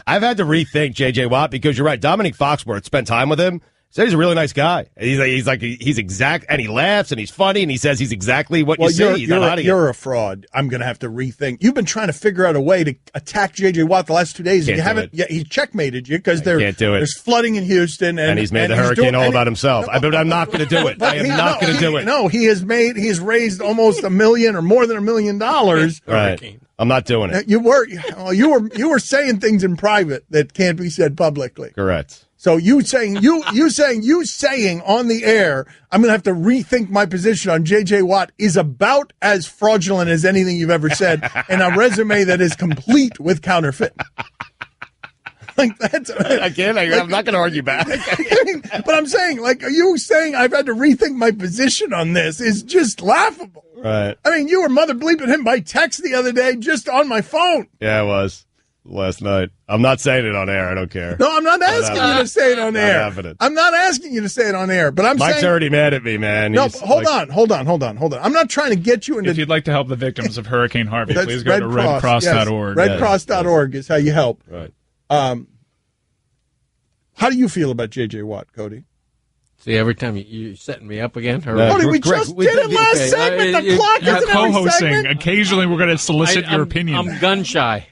I've had to rethink J.J. Watt because you're right. Dominique Foxworth spent time with him. Said he's a really nice guy. He's exact, and he laughs and he's funny and he says he's exactly what you say. You're a fraud. I'm going to have to rethink. You've been trying to figure out a way to attack J.J. Watt the last 2 days. And you haven't. Yeah, he checkmated you because there's flooding in Houston, and he's made the hurricane all about himself. But I'm not going to do it. I am not going to do it. No, he has raised almost $1 million or more than $1 million. Right. I'm not doing it. You were saying things in private that can't be said publicly. Correct. So you saying on the air, I'm going to have to rethink my position on J.J. Watt is about as fraudulent as anything you've ever said, and a resume that is complete with counterfeit. That's again. I'm not going to argue back. But I'm saying, are you saying I've had to rethink my position on this is just laughable. Right. I mean, you were mother bleeping him by text the other day just on my phone. Yeah, I was. Last night. I'm not saying it on air. I don't care. No, I'm not asking you to say it on air. I'm not asking you to say it on air, but Mike's already mad at me, man. No, hold on. I'm not trying to get you into... If you'd like to help the victims of Hurricane Harvey, please go to redcross.org. Yes. Redcross.org is how you help. Right. How do you feel about J.J. Watt, Cody? See, every time you're setting me up again. Cody, we just did it last segment. The clock you're isn't co-hosting. Occasionally, we're going to solicit your opinion. I'm gun shy.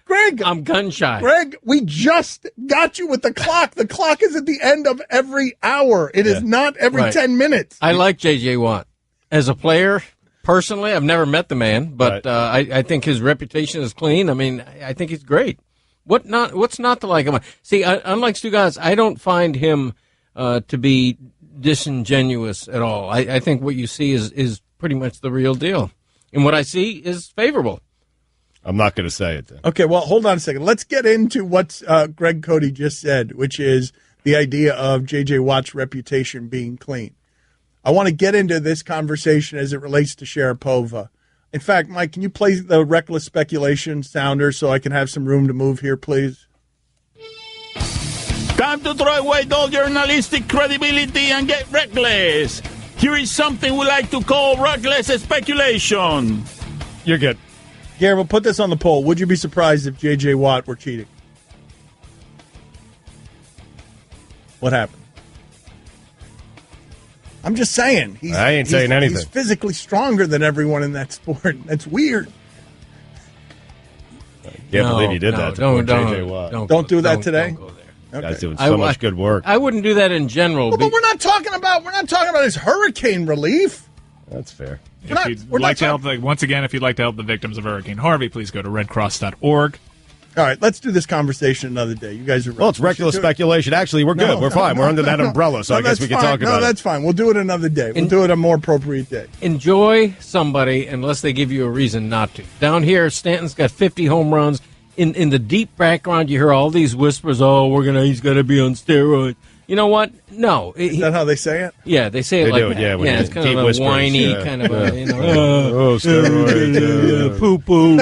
Greg, I'm gun shy. Greg, we just got you with the clock. The clock is at the end of every hour. It is not every 10 minutes. I like J.J. Watt. As a player, personally, I've never met the man, but I think his reputation is clean. I mean, I think he's great. What's not to like him? See, unlike Stugotz, I don't find him to be disingenuous at all. I think what you see is pretty much the real deal. And what I see is favorable. I'm not going to say it then. Okay, well, hold on a second. Let's get into what Greg Cote just said, which is the idea of J.J. Watt's reputation being clean. I want to get into this conversation as it relates to Sharapova. In fact, Mike, can you play the reckless speculation sounder so I can have some room to move here, please? Time to throw away all journalistic credibility and get reckless. Here is something we like to call reckless speculation. You're good. Gary, we'll put this on the poll. Would you be surprised if J.J. Watt were cheating? What happened? I'm just saying. I ain't saying anything. He's physically stronger than everyone in that sport. That's weird. Can't believe you did that to J.J. Watt. Don't do that today? Don't go there. Okay. Guy's doing so much good work. I wouldn't do that in general. Well, but we're not talking about his hurricane relief. That's fair. If you'd like to help the victims of Hurricane Harvey, please go to redcross.org. All right, let's do this conversation another day. You guys are right. Well, it's reckless speculation. Actually, we're good. We're fine. We're under that umbrella, so I guess we can talk about it. No, that's fine. We'll do it another day. We'll do it a more appropriate day. Enjoy somebody unless they give you a reason not to. Down here, Stanton's got 50 home runs. In the deep background, you hear all these whispers, he's going to be on steroids. You know what? No. Is that how they say it? Yeah, they say it They like do, that. yeah, when It's you kind of keep a whispers, whiny yeah. kind of a, steroids. poo-poo,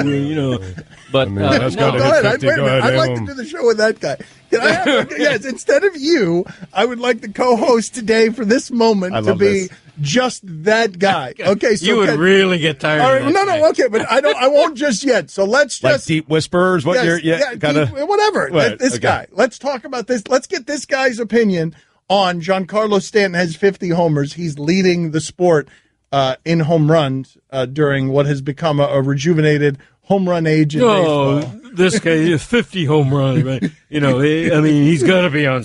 But let's no. go Go ahead. to 50, go ahead, I'd like Ham. to do the show with that guy. Can I have, yes, instead of you, I would like the co-host today for this moment to be just that guy. Okay, so you would really get tired. All right, of that guy. okay, but I won't just yet. So let's Like just deep whispers. What you're kind of whatever. Right, This okay. guy. Let's talk about this. Let's get this guy's opinion on Giancarlo Stanton has 50 homers. He's leading the sport in home runs during what has become a rejuvenated home run age in baseball. This guy is 50 home runs, right? He's got to be on.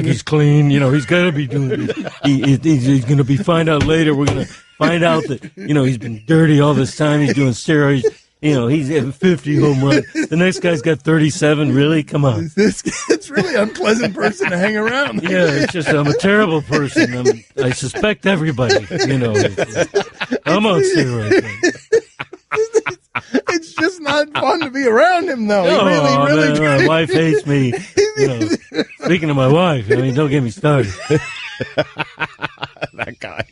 He's clean. He's got to be doing this. He's going to be find out later. We're going to find out that he's been dirty all this time. He's doing steroids. He's at 50 home runs. The next guy's got 37. Really? Come on. It's really an unpleasant person to hang around. Yeah, it's just I'm a terrible person. I suspect everybody. I'm on steroids. It's just not fun to be around him, though. No, He really my wife hates me. Speaking of my wife, don't get me started. that guy.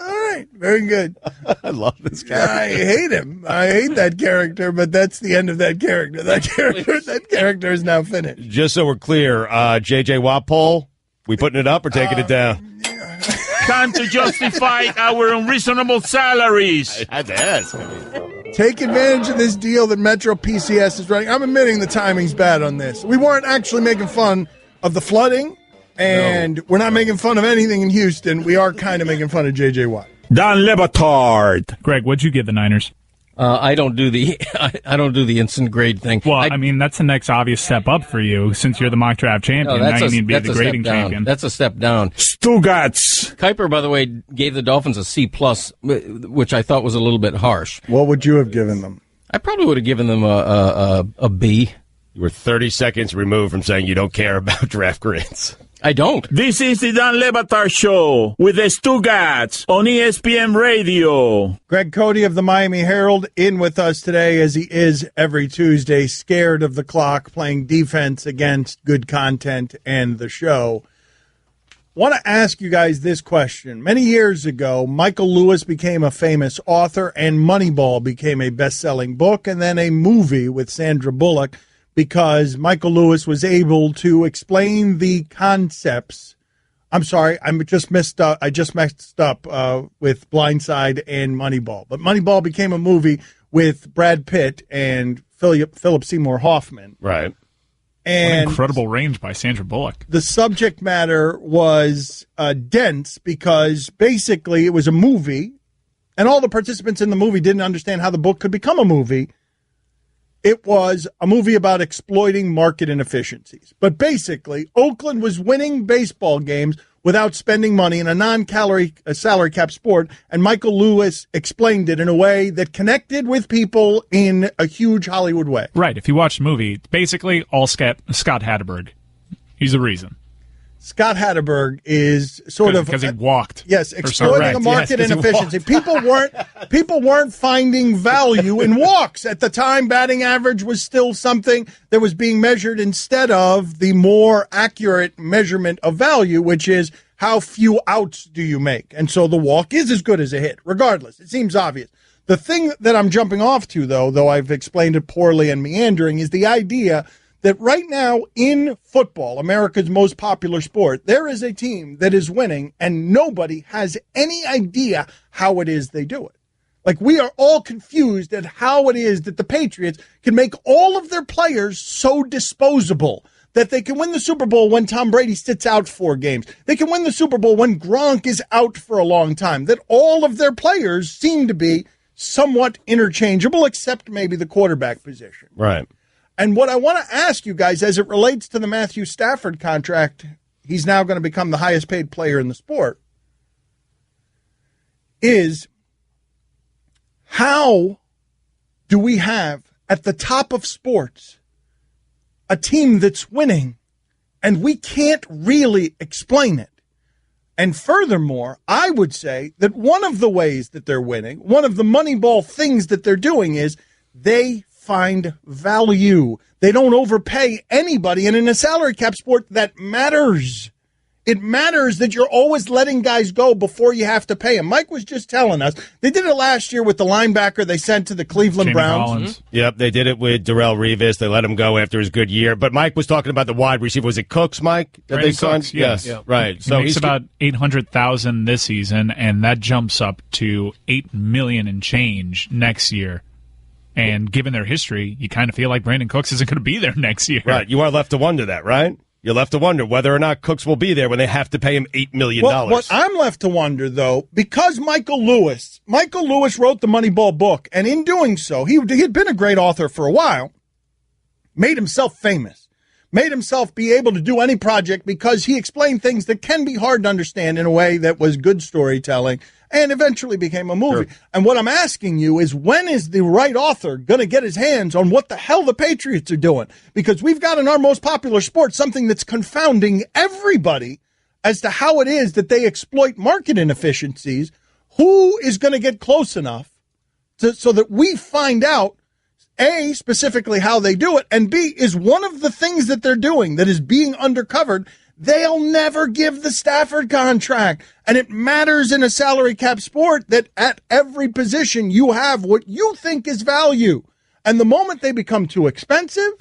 All right, very good. I love this guy. I hate him. I hate that character, but that's the end of that character. That character is now finished. Just so we're clear, J.J. Watt poll, we putting it up or taking it down? Time to justify our unreasonable salaries. I had to ask. Take advantage of this deal that Metro PCS is running. I'm admitting the timing's bad on this. We weren't actually making fun of the flooding, and we're not making fun of anything in Houston. We are kind of making fun of J.J. Watt. Don Batard. Greg, what'd you give the Niners? I don't do the instant grade thing. Well, that's the next obvious step up for you since you're the mock draft champion. Now you need to be the grading champion. That's a step down. Stugotz. Kuiper, by the way, gave the Dolphins a C+, which I thought was a little bit harsh. What would you have given them? I probably would have given them a B. You were 30 seconds removed from saying you don't care about draft grades. I don't. This is the Don Lebatar Show with the Stugotz on ESPN Radio. Greg Cote of the Miami Herald in with us today, as he is every Tuesday, scared of the clock, playing defense against good content and the show. Want to ask you guys this question. Many years ago, Michael Lewis became a famous author, and Moneyball became a best-selling book, and then a movie with Sandra Bullock, because Michael Lewis was able to explain the concepts. I'm sorry, I just messed up with Blindside and Moneyball. But Moneyball became a movie with Brad Pitt and Philip Seymour Hoffman. Right. And what incredible range by Sandra Bullock. The subject matter was dense because basically it was a movie, and all the participants in the movie didn't understand how the book could become a movie. It was a movie about exploiting market inefficiencies. But basically, Oakland was winning baseball games without spending money in a salary cap sport, and Michael Lewis explained it in a way that connected with people in a huge Hollywood way. Right. If you watch the movie, it's basically all Scott Hatterberg. He's the reason. Scott Hatterberg is sort of because he walked. Yes, exploiting a market inefficiency. People weren't finding value in walks at the time. Batting average was still something that was being measured instead of the more accurate measurement of value, which is how few outs do you make. And so the walk is as good as a hit, regardless. It seems obvious. The thing that I'm jumping off to, though I've explained it poorly and meandering, is the idea that right now in football, America's most popular sport, there is a team that is winning and nobody has any idea how it is they do it. Like, we are all confused at how it is that the Patriots can make all of their players so disposable that they can win the Super Bowl when Tom Brady sits out 4 games. They can win the Super Bowl when Gronk is out for a long time. That all of their players seem to be somewhat interchangeable, except maybe the quarterback position. Right. And what I want to ask you guys, as it relates to the Matthew Stafford contract, he's now going to become the highest paid player in the sport, is how do we have at the top of sports a team that's winning and we can't really explain it? And furthermore, I would say that one of the ways that they're winning, one of the Moneyball things that they're doing is they find value. They don't overpay anybody. And in a salary cap sport, that matters. It matters that you're always letting guys go before you have to pay them. Mike was just telling us. They did it last year with the linebacker they sent to the Cleveland Browns. Mm-hmm. Yep, they did it with Darrell Revis. They let him go after his good year. But Mike was talking about the wide receiver. Was it Cooks, Mike, that Brandon they signed? Cooks, yes. Yeah. Right. So he's about $800,000 this season, and that jumps up to $8 million and change next year. And given their history, you kind of feel like Brandon Cooks isn't going to be there next year. Right. You are left to wonder that, right? You're left to wonder whether or not Cooks will be there when they have to pay him $8 million. What I'm left to wonder, though, because Michael Lewis wrote the Moneyball book, and in doing so, he had been a great author for a while, made himself famous, made himself be able to do any project because he explained things that can be hard to understand in a way that was good storytelling and eventually became a movie. Sure. And what I'm asking you is, when is the right author going to get his hands on what the hell the Patriots are doing? Because we've got in our most popular sport something that's confounding everybody as to how it is that they exploit market inefficiencies. Who is going to get close enough so that we find out, A, specifically how they do it, and B, is one of the things that they're doing that is being undercovered. They'll never give the Stafford contract. And it matters in a salary cap sport that at every position you have what you think is value. And the moment they become too expensive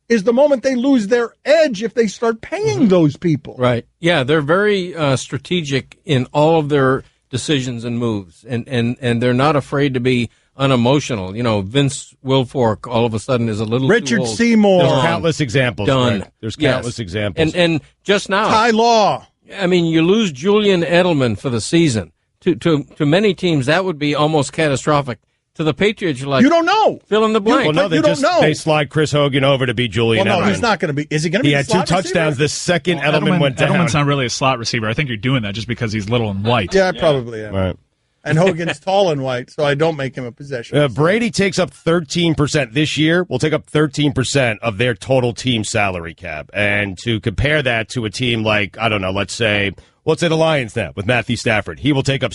is the moment they lose their edge if they start paying those people. Right. Yeah, they're very strategic in all of their decisions and moves. And they're not afraid to be unemotional. You know, Vince Wilfork all of a sudden is a little Richard too old. Seymour. There's countless examples. Done. Right? There's countless examples. And just now, Ty Law. I mean, you lose Julian Edelman for the season. To many teams, that would be almost catastrophic. To the Patriots, you're like, you don't know. Fill in the blank. Well, no, they slide Chris Hogan over to be Julian Edelman. No, he's not going to be. Is he going to be? He had 2 touchdowns the second Edelman went down. Edelman's not really a slot receiver. I think you're doing that just because he's little and white. Yeah, I probably am. Right. And Hogan's tall and white, so I don't make him a possession. Brady takes up 13% this year. Will take up 13% of their total team salary cap. And to compare that to a team like, I don't know, let's say the Lions now with Matthew Stafford. He will take up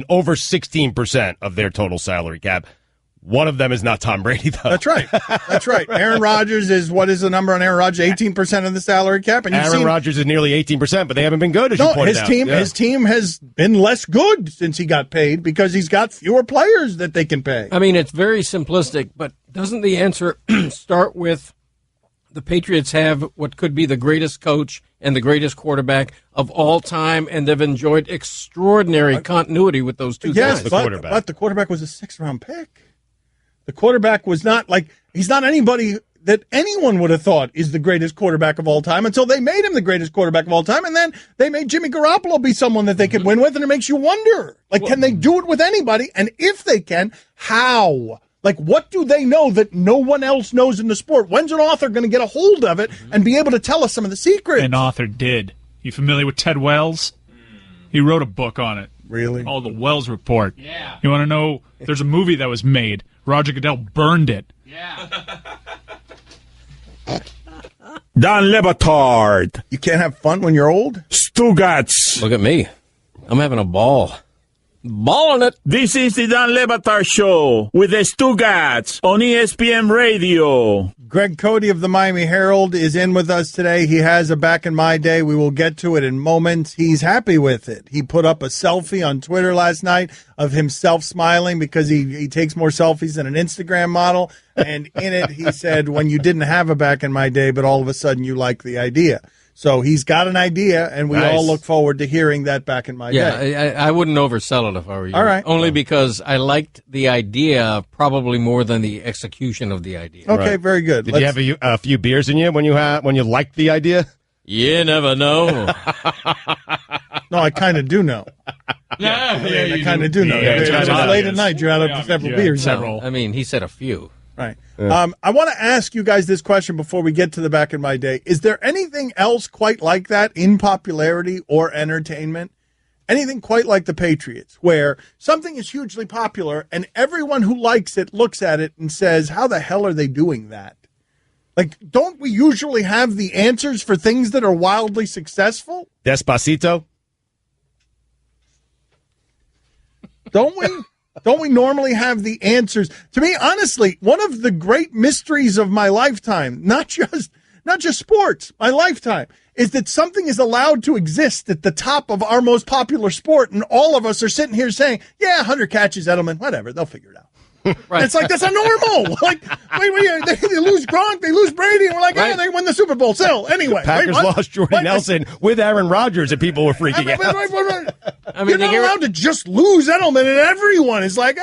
over 16% of their total salary cap. One of them is not Tom Brady, though. That's right. That's right. Aaron Rodgers is, what is the number on Aaron Rodgers? 18% of the salary cap. And Aaron Rodgers is nearly 18%, but they haven't been good, as you pointed out. His team has been less good since he got paid because he's got fewer players that they can pay. I mean, it's very simplistic, but doesn't the answer start with the Patriots have what could be the greatest coach and the greatest quarterback of all time, and they've enjoyed extraordinary continuity with those two guys? But the quarterback was a 6th-round pick. The quarterback was not he's not anybody that anyone would have thought is the greatest quarterback of all time until they made him the greatest quarterback of all time. And then they made Jimmy Garoppolo be someone that they could win with. And it makes you wonder, can they do it with anybody? And if they can, how? What do they know that no one else knows in the sport? When's an author going to get a hold of it and be able to tell us some of the secrets? An author did. You familiar with Ted Wells? He wrote a book on it. Really? Oh, the Wells Report. Yeah. You want to know? There's a movie that was made. Roger Goodell burned it. Yeah. Don Le Batard. You can't have fun when you're old? Stugotz. Look at me. I'm having a ball. Balling it. This is the Don Le Batard Show with the Stugotz on ESPN Radio. Greg Cote of the Miami Herald is in with us today. He has a Back in My Day. We will get to it in moments. He's happy with it. He put up a selfie on Twitter last night of himself smiling because he takes more selfies than an Instagram model. And in it, he said, when you didn't have a Back in My Day, but all of a sudden you like the idea. So he's got an idea, and we all look forward to hearing that Back in My Day. Yeah, I wouldn't oversell it if I were you. All right. Only because I liked the idea probably more than the execution of the idea. Okay, right. Very good. Did you have a few beers in you when you liked the idea? You never know. No, I kind of do know. I kind of do know. Yeah, it's late at night. You're out of several beers. Several. I mean, he said a few. Right. I want to ask you guys this question before we get to the Back in My Day. Is there anything else quite like that in popularity or entertainment? Anything quite like the Patriots, where something is hugely popular and everyone who likes it looks at it and says, how the hell are they doing that? Don't we usually have the answers for things that are wildly successful? Despacito? Don't we? Don't we normally have the answers? To me, honestly, one of the great mysteries of my lifetime, not just sports, my lifetime, is that something is allowed to exist at the top of our most popular sport, and all of us are sitting here saying, yeah, 100 catches, Edelman, whatever, they'll figure it out. Right. It's like, that's not normal. Like, wait, they lose Gronk, they lose Brady, and we're like, yeah, they win the Super Bowl still. Anyway. The Packers lost Jordy Nelson with Aaron Rodgers, and people were freaking out. I mean, you're not allowed to just lose Edelman, and everyone is like,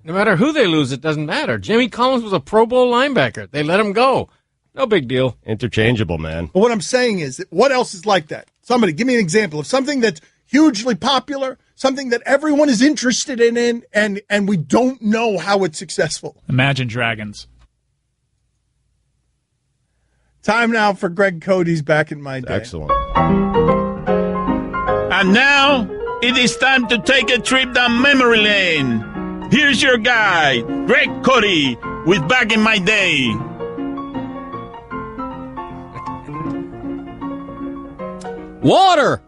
No matter who they lose, it doesn't matter. Jimmy Collins was a Pro Bowl linebacker. They let him go. No big deal. Interchangeable, man. But what I'm saying is, what else is like that? Somebody, give me an example of something that's hugely popular, something that everyone is interested in, and we don't know how it's successful. Imagine Dragons. Time now for Greg Cote. He's back in my day. Excellent. And now, it is time to take a trip down memory lane. Here's your guy, Greg Cote, with Back in My Day. Water!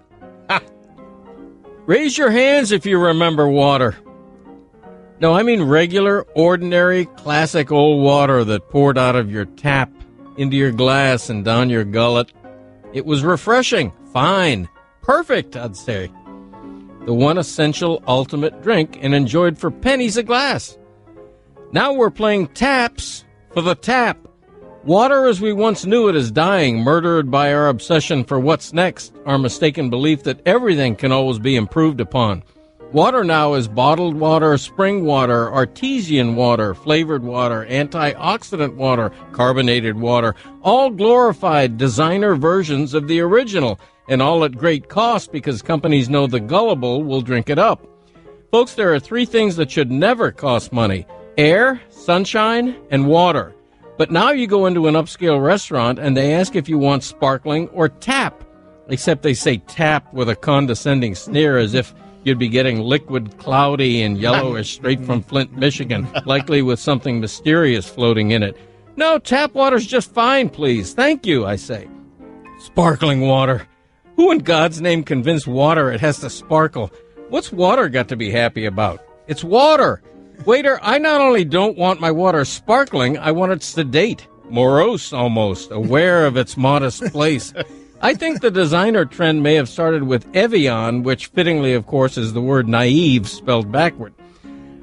Raise your hands if you remember water. No, I mean regular, ordinary, classic old water that poured out of your tap into your glass and down your gullet. It was refreshing, fine, perfect, I'd say. The one essential ultimate drink and enjoyed for pennies a glass. Now we're playing taps for the tap. Water as we once knew it is dying, murdered by our obsession for what's next, our mistaken belief that everything can always be improved upon. Water now is bottled water, spring water, artesian water, flavored water, antioxidant water, carbonated water, all glorified designer versions of the original, and all at great cost because companies know the gullible will drink it up. Folks, there are three things that should never cost money: air, sunshine, and water. But now you go into an upscale restaurant and they ask if you want sparkling or tap, except they say tap with a condescending sneer as if you'd be getting liquid, cloudy, and yellowish straight from Flint, Michigan, likely with something mysterious floating in it. No, tap water's just fine, please. Thank you, I say. Sparkling water. Who in God's name convinced water it has to sparkle? What's water got to be happy about? It's water. Waiter, I not only don't want my water sparkling, I want it sedate, morose almost, aware of its modest place. I think the designer trend may have started with Evian, which fittingly, of course, is the word naive spelled backward.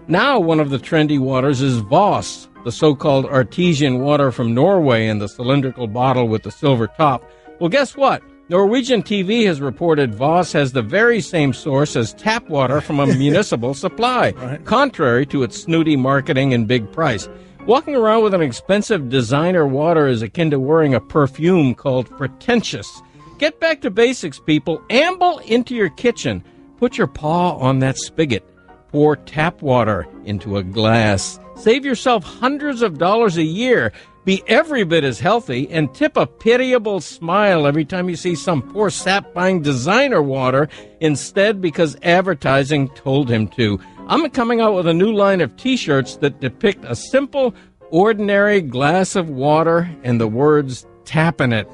Now one of the trendy waters is Voss, the so-called artesian water from Norway in the cylindrical bottle with the silver top. Well, guess what? Norwegian TV has reported Voss has the very same source as tap water from a municipal supply, contrary to its snooty marketing and big price. Walking around with an expensive designer water is akin to wearing a perfume called pretentious. Get back to basics, people. Amble into your kitchen. Put your paw on that spigot. Pour tap water into a glass. Save yourself hundreds of dollars a year. Be every bit as healthy and tip a pitiable smile every time you see some poor sap buying designer water instead because advertising told him to. I'm coming out with a new line of T-shirts that depict a simple, ordinary glass of water and the words tapping it.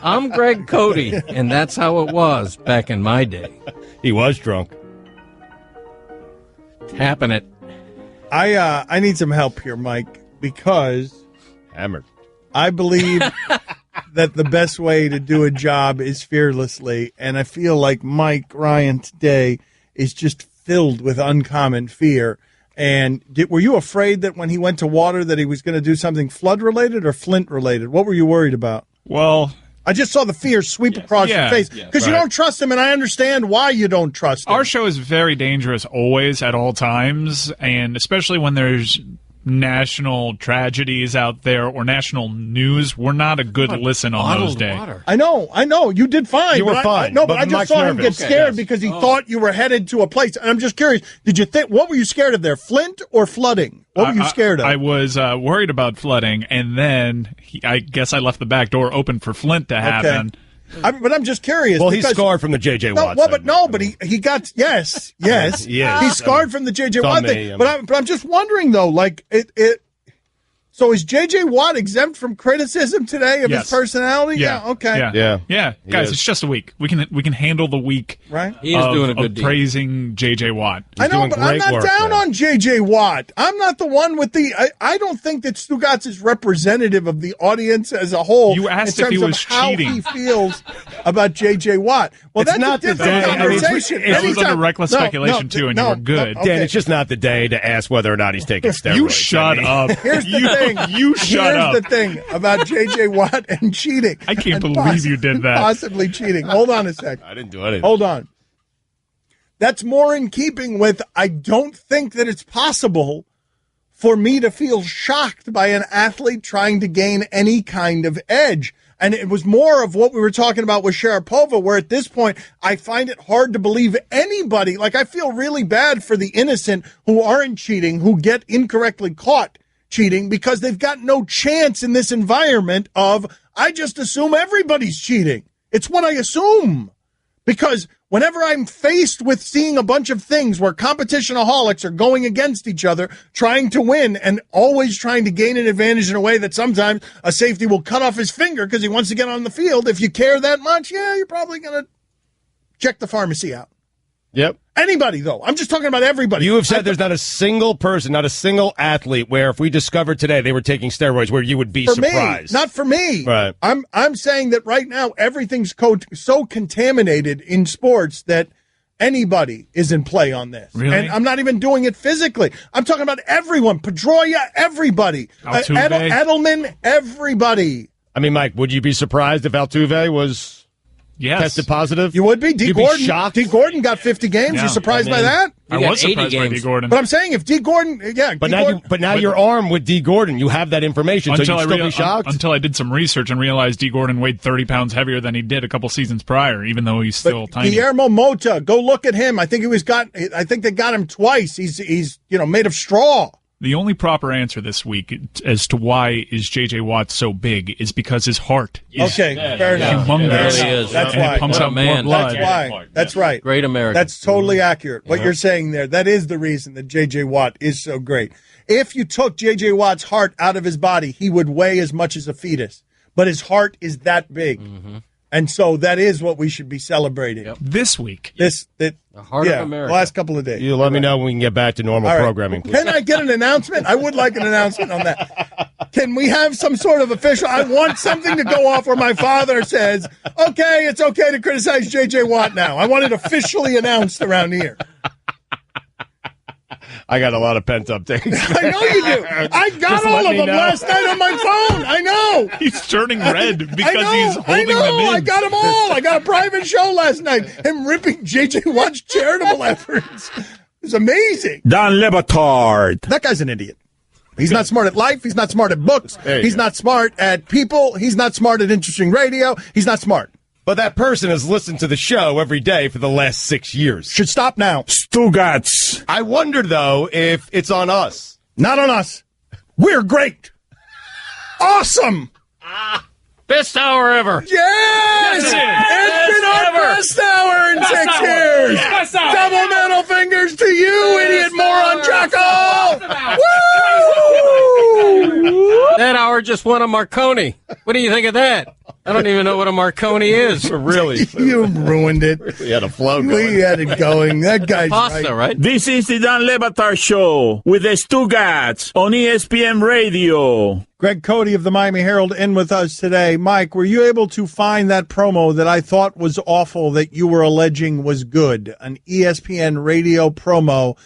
I'm Greg Cote, and that's how it was back in my day. He was drunk. Tapping it. I need some help here, Mike, because hammered. I believe that the best way to do a job is fearlessly, and I feel like Mike Ryan today is just filled with uncommon fear. And were you afraid that when he went to water that he was going to do something flood-related or Flint-related? What were you worried about? Well, I just saw the fear sweep across your face because you don't trust him, and I understand why you don't trust him. Our show is very dangerous always at all times, and especially when there's national tragedies out there or national news. We're not a good listen on those days. I know. You did fine. You were fine. But I just saw him get scared because he thought you were headed to a place. And I'm just curious, did you think, what were you scared of there, Flint or flooding? What were you scared of? I was worried about flooding, and then I guess I left the back door open for Flint to happen. But I'm just curious. Well, he's scarred from the J.J. Watt. But he got yes. He's scarred from the J.J. Watt thing. But I'm just wondering though, like it. So is J.J. Watt exempt from criticism today of his personality? Yeah. Okay. Yeah. Guys, it's just a week. We can handle the week. Right. He is doing a good deal. Praising J.J. Watt. I know, but I'm not down on J.J. Watt. I'm not the one with the. I don't think that Stugotz is representative of the audience as a whole. You asked in if he terms was of how cheating. he feels about J.J. Watt. Well, It's that's not a different conversation. It was under reckless speculation too, and you were good. Okay. Dan, it's just not the day to ask whether or not he's taking steroids. You shut up. Here's the thing. You shut up. Here's the thing about J.J. Watt and cheating. I can't believe you did that. Possibly cheating. Hold on a sec. I didn't do anything. Hold on. That's more in keeping with, I don't think that it's possible for me to feel shocked by an athlete trying to gain any kind of edge. And it was more of what we were talking about with Sharapova, where at this point, I find it hard to believe anybody. Like, I feel really bad for the innocent who aren't cheating, who get incorrectly caught cheating, because they've got no chance in this environment of, I just assume everybody's cheating. It's what I assume. Because whenever I'm faced with seeing a bunch of things where competitionaholics are going against each other, trying to win and always trying to gain an advantage in a way that sometimes a safety will cut off his finger because he wants to get on the field. If you care that much, you're probably going to check the pharmacy out. Yep. Anybody, though. I'm just talking about everybody. You have said there's not a single person, not a single athlete where if we discovered today they were taking steroids where you would be surprised. Me, not for me. Right. I'm saying that right now everything's so contaminated in sports that anybody is in play on this. Really? And I'm not even doing it physically. I'm talking about everyone. Pedroia, everybody. Edelman, everybody. I mean, Mike, would you be surprised if Altuve was tested positive? You would be. D. Gordon. Be shocked? D. Gordon got 50 games. You surprised by that? I was surprised by D. Gordon. But I'm saying if D. Gordon, But now you're armed with D. Gordon. You have that information, so you'd still be shocked? Until I did some research and realized D. Gordon weighed 30 pounds heavier than he did a couple seasons prior, even though he's still tiny. Guillermo Mota, go look at him. I think they got him twice. He's made of straw. The only proper answer this week as to why is J.J. Watt so big is because his heart is fair enough. humongous. There he is. That's and why. it pumps out more blood. That's why. That's right. Great American. That's totally accurate. What you're saying there, that is the reason that J.J. Watt is so great. If you took J.J. Watt's heart out of his body, he would weigh as much as a fetus. But his heart is that big. Mm-hmm. And so that is what we should be celebrating. Yep. This week. The heart of America. The last couple of days. You let me know when we can get back to normal programming, please. Can I get an announcement? I would like an announcement on that. Can we have some sort of official? I want something to go off where my father says, okay, it's okay to criticize J.J. Watt now. I want it officially announced around here. I got a lot of pent-up things. I know you do. I got all of them last night on my phone. I know. He's turning red because he's holding them in. I got them all. I got a private show last night. Him ripping J.J. Watt's charitable efforts. It's amazing. Don Le Batard. That guy's an idiot. He's not smart at life. He's not smart at books. He's not smart at people. He's not smart at interesting radio. He's not smart. But that person has listened to the show every day for the last 6 years. Should stop now. Stugotz. I wonder, though, if it's on us. Not on us. We're great. Awesome. Best hour ever. Yes! It's been our best hour in 6 years. Yes. Double middle fingers to you, idiot moron jackal. Woo! That hour just won a Marconi. What do you think of that? I don't even know what a Marconi is. Really? You ruined it. We had a flow going. We had it going. That guy's Pasta, right? This is the Don Le Batard Show with the Stugotz on ESPN Radio. Greg Cote of the Miami Herald in with us today. Mike, were you able to find that promo that I thought was awful that you were alleging was good? An ESPN radio promo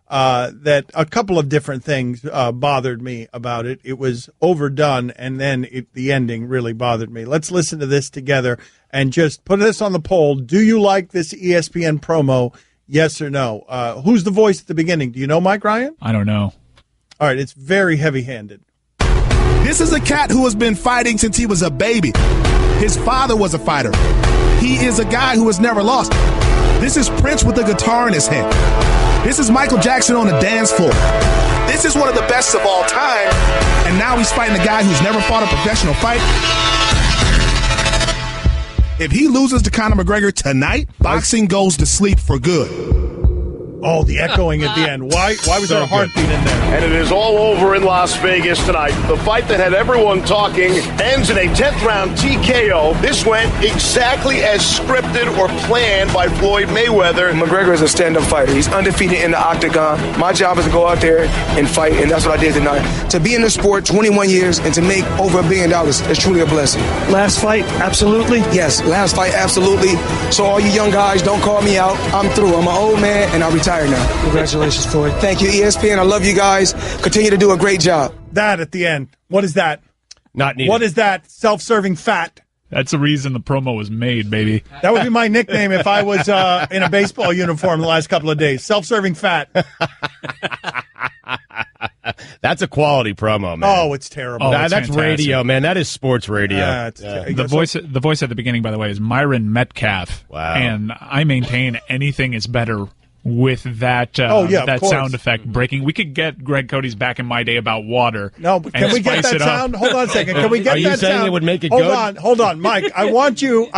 that a couple of different things bothered me about it. It was overdone, and then the ending really bothered me. Let's listen to this together and just put this on the poll. Do you like this ESPN promo, yes or no? Who's the voice at the beginning? Do you know Mike Ryan? I don't know. All right, it's very heavy-handed. This is a cat who has been fighting since he was a baby. His father was a fighter. He is a guy who has never lost. This is Prince with a guitar in his hand. This is Michael Jackson on the dance floor. This is one of the best of all time. And now he's fighting a guy who's never fought a professional fight. If he loses to Conor McGregor tonight, boxing goes to sleep for good. Oh, the echoing at the end. Why was there a heartbeat in there? And it is all over in Las Vegas tonight. The fight that had everyone talking ends in a 10th-round TKO. This went exactly as scripted or planned by Floyd Mayweather. McGregor is a stand-up fighter. He's undefeated in the octagon. My job is to go out there and fight, and that's what I did tonight. To be in the sport 21 years and to make over $1 billion is truly a blessing. Last fight, absolutely? Yes, last fight, absolutely. So all you young guys, don't call me out. I'm through. I'm an old man, and I retire now. Congratulations, Floyd. Thank you, ESPN. I love you guys. Continue to do a great job. That at the end. What is that? Not needed. What is that? Self-serving fat. That's the reason the promo was made, baby. That would be my nickname if I was in a baseball uniform the last couple of days. Self-serving fat. That's a quality promo, man. Oh, it's terrible. Oh, that's radio, man. That is sports radio. The voice at the beginning, by the way, is Myron Metcalf. Wow. And I maintain anything is better with that that sound effect breaking. We could get Greg Cote's Back in My Day about water. No, but can we get that sound? Hold on a second. Can we get that sound? Are you saying it would make it good? Hold on, Mike. I want you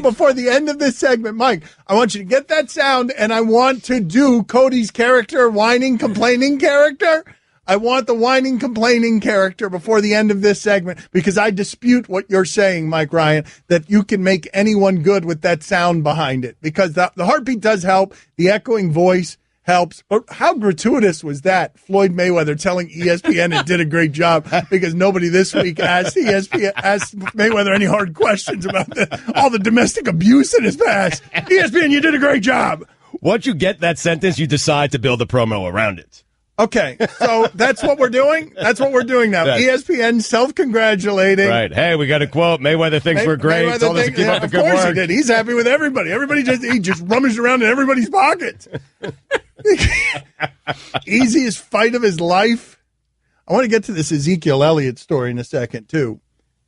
before the end of this segment, Mike, I want you to get that sound, and I want to do Cote's character, whining, complaining character. I want the whining, complaining character before the end of this segment because I dispute what you're saying, Mike Ryan, that you can make anyone good with that sound behind it because the heartbeat does help. The echoing voice helps. But how gratuitous was that? Floyd Mayweather telling ESPN it did a great job because nobody this week asked Mayweather any hard questions about all the domestic abuse in his past. ESPN, you did a great job. Once you get that sentence, you decide to build a promo around it. Okay, so that's what we're doing? That's what we're doing now. Yes. ESPN self-congratulating. Right. Hey, we got a quote. Mayweather thinks we're great. Mayweather Told us to keep up the good work. Of course work. he did. He's happy with everybody. He just rummaged around in everybody's pockets. Easiest fight of his life. I want to get to this Ezekiel Elliott story in a second, too,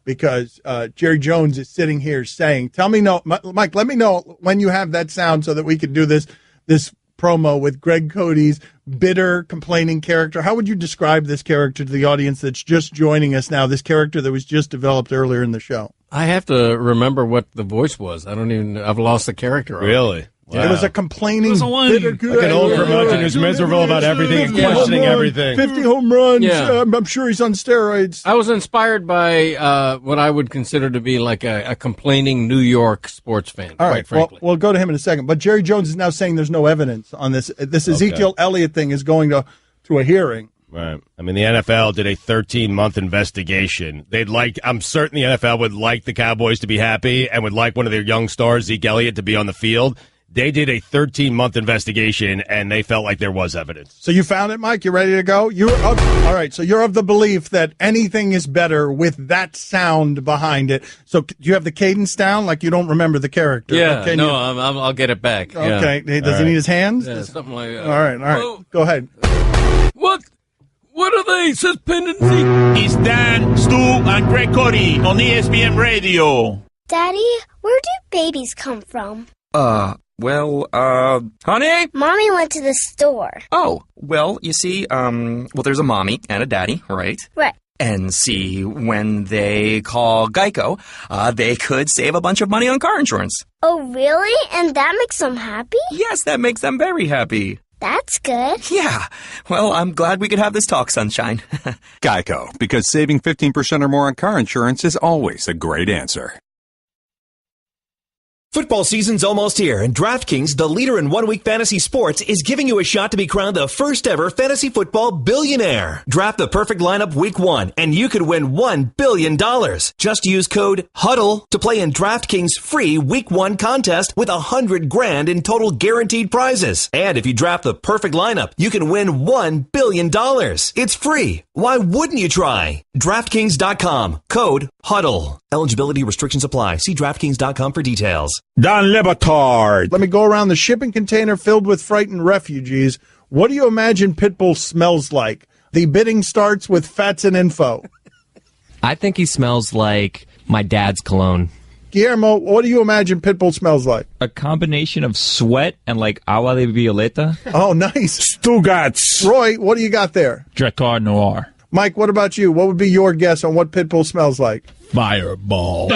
because Jerry Jones is sitting here saying, Mike, let me know when you have that sound so that we can do this promo with Greg Cote's bitter, complaining character. How would you describe this character to the audience that's just joining us now, this character that was just developed earlier in the show? I have to remember what the voice was. I've lost the character. Really? Wow. It was a complaining, bitter, like an old curmudgeon who's miserable about everything and questioning everything. 50 home runs. Yeah. I'm sure he's on steroids. I was inspired by what I would consider to be like a complaining New York sports fan, quite frankly. We'll go to him in a second. But Jerry Jones is now saying there's no evidence on this. This Ezekiel Elliott thing is going to a hearing. Right. I mean, the NFL did a 13-month investigation. I'm certain the NFL would like the Cowboys to be happy and would like one of their young stars, Zeke Elliott, to be on the field. They did a 13-month investigation, and they felt like there was evidence. So you found it, Mike? You ready to go? All right, so you're of the belief that anything is better with that sound behind it. So do you have the cadence down like you don't remember the character? Yeah, I'll get it back. Okay, yeah. Does he need his hands? Yeah, something like that. All right, go ahead. What are they? Says Pendency. It's Dan, Stu, and Greg Cote on ESPN Radio. Daddy, where do babies come from? Honey? Mommy went to the store. Oh, well, you see, there's a mommy and a daddy, right? Right. And see, when they call Geico, they could save a bunch of money on car insurance. Oh, really? And that makes them happy? Yes, that makes them very happy. That's good. Yeah. Well, I'm glad we could have this talk, sunshine. Geico, because saving 15% or more on car insurance is always a great answer. Football season's almost here, and DraftKings, the leader in one-week fantasy sports, is giving you a shot to be crowned the first-ever fantasy football billionaire. Draft the perfect lineup week 1, and you could win $1 billion. Just use code HUDDLE to play in DraftKings' free Week 1 contest with $100,000 in total guaranteed prizes. And if you draft the perfect lineup, you can win $1 billion. It's free. Why wouldn't you try? DraftKings.com. Code HUDDLE. Eligibility restrictions apply. See DraftKings.com for details. Don Batard. Let me go around the shipping container filled with frightened refugees. What do you imagine Pitbull smells like? The bidding starts with facts and info. I think he smells like my dad's cologne. Guillermo, what do you imagine Pitbull smells like? A combination of sweat and like agua de violeta. Oh, nice. Stugotz. Roy, what do you got there? Drakkar Noir. Mike, what about you? What would be your guess on what Pitbull smells like? Fireball.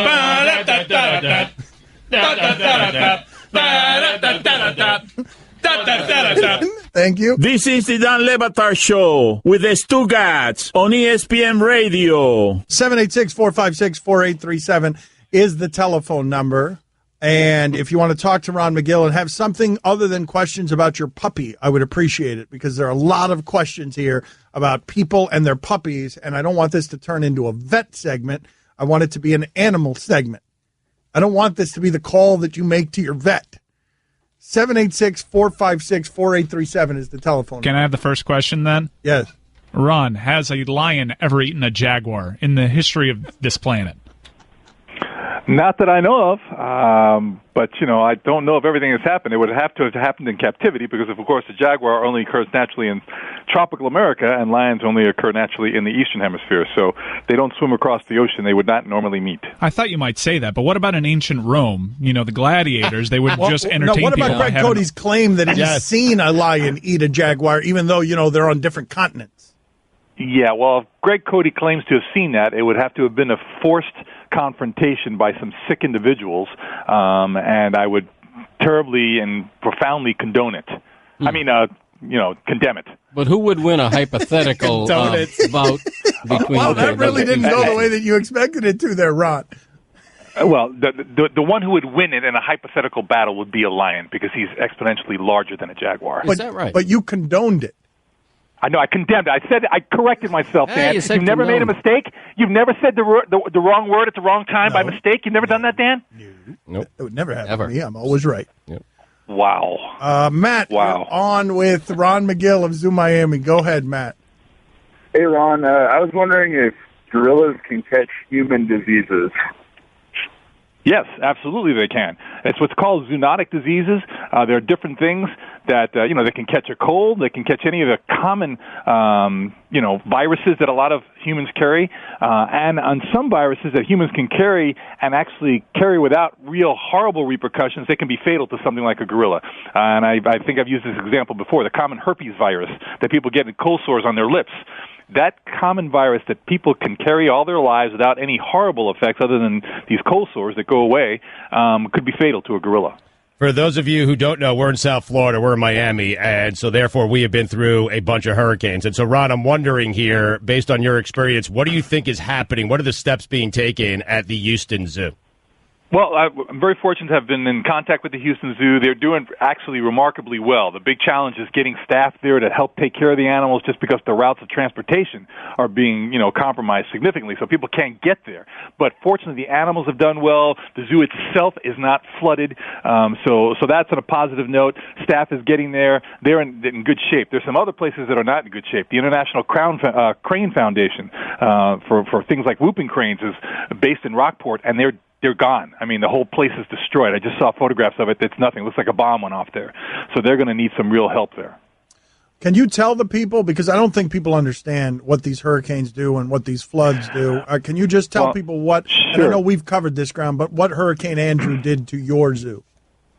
Thank you. This is the Dan Le Batard Show with the Stugotz on ESPN Radio. 786-456-4837 is the telephone number. And if you want to talk to Ron Magill and have something other than questions about your puppy, I would appreciate it, because there are a lot of questions here about people and their puppies, and I don't want this to turn into a vet segment. I want it to be an animal segment. I don't want this to be the call that you make to your vet. 786-456-4837 is the telephone number. Can I have the first question then? Yes. Ron, has a lion ever eaten a jaguar in the history of this planet? Not that I know of, but, I don't know if everything has happened. It would have to have happened in captivity because, of course, the jaguar only occurs naturally in tropical America, and lions only occur naturally in the eastern hemisphere. So they don't swim across the ocean. They would not normally meet. I thought you might say that, but what about in ancient Rome? The gladiators, they would just entertain people. What about Greg Cote's claim that he's seen a lion eat a jaguar, even though, they're on different continents? Yeah, well, if Greg Cote claims to have seen that, it would have to have been a forced confrontation by some sick individuals, and I would terribly and profoundly condone it. I mean, condemn it. But who would win a hypothetical bout between? Well, that really didn't go the way that you expected it to there, Ron. Well, the one who would win it in a hypothetical battle would be a lion because he's exponentially larger than a jaguar. Is that right? But you condoned it. I know, I condemned it. I corrected myself, Dan. You never made a mistake? You've never said the wrong word at the wrong time by mistake? You've never done that, Dan? Nope. It would never happen to me. I'm always right. Yep. Wow. Matt, you're on with Ron Magill of Zoo Miami. Go ahead, Matt. Hey, Ron. I was wondering if gorillas can catch human diseases. Yes, absolutely they can. It's what's called zoonotic diseases. There are different things that, they can catch a cold. They can catch any of the common, viruses that a lot of humans carry. And on some viruses that humans can carry and actually carry without real horrible repercussions, they can be fatal to something like a gorilla. And I think I've used this example before, the common herpes virus that people get in cold sores on their lips. That common virus that people can carry all their lives without any horrible effects other than these cold sores that go away could be fatal to a gorilla. For those of you who don't know, we're in South Florida, we're in Miami, and so therefore we have been through a bunch of hurricanes. And so, Ron, I'm wondering here, based on your experience, what do you think is happening? What are the steps being taken at the Houston Zoo? Well, I'm very fortunate to have been in contact with the Houston Zoo. They're doing actually remarkably well. The big challenge is getting staff there to help take care of the animals just because the routes of transportation are being, compromised significantly, so people can't get there. But fortunately, the animals have done well. The zoo itself is not flooded, so that's on a positive note. Staff is getting there. They're in good shape. There's some other places that are not in good shape. The International Crane Foundation for things like whooping cranes is based in Rockport, and they're gone. I mean, the whole place is destroyed. I just saw photographs of it. It's nothing. It looks like a bomb went off there. So they're going to need some real help there. Can you tell the people, because I don't think people understand what these hurricanes do and what these floods do. Can you just tell people what, sure. And I know we've covered this ground, but what Hurricane Andrew did to your zoo?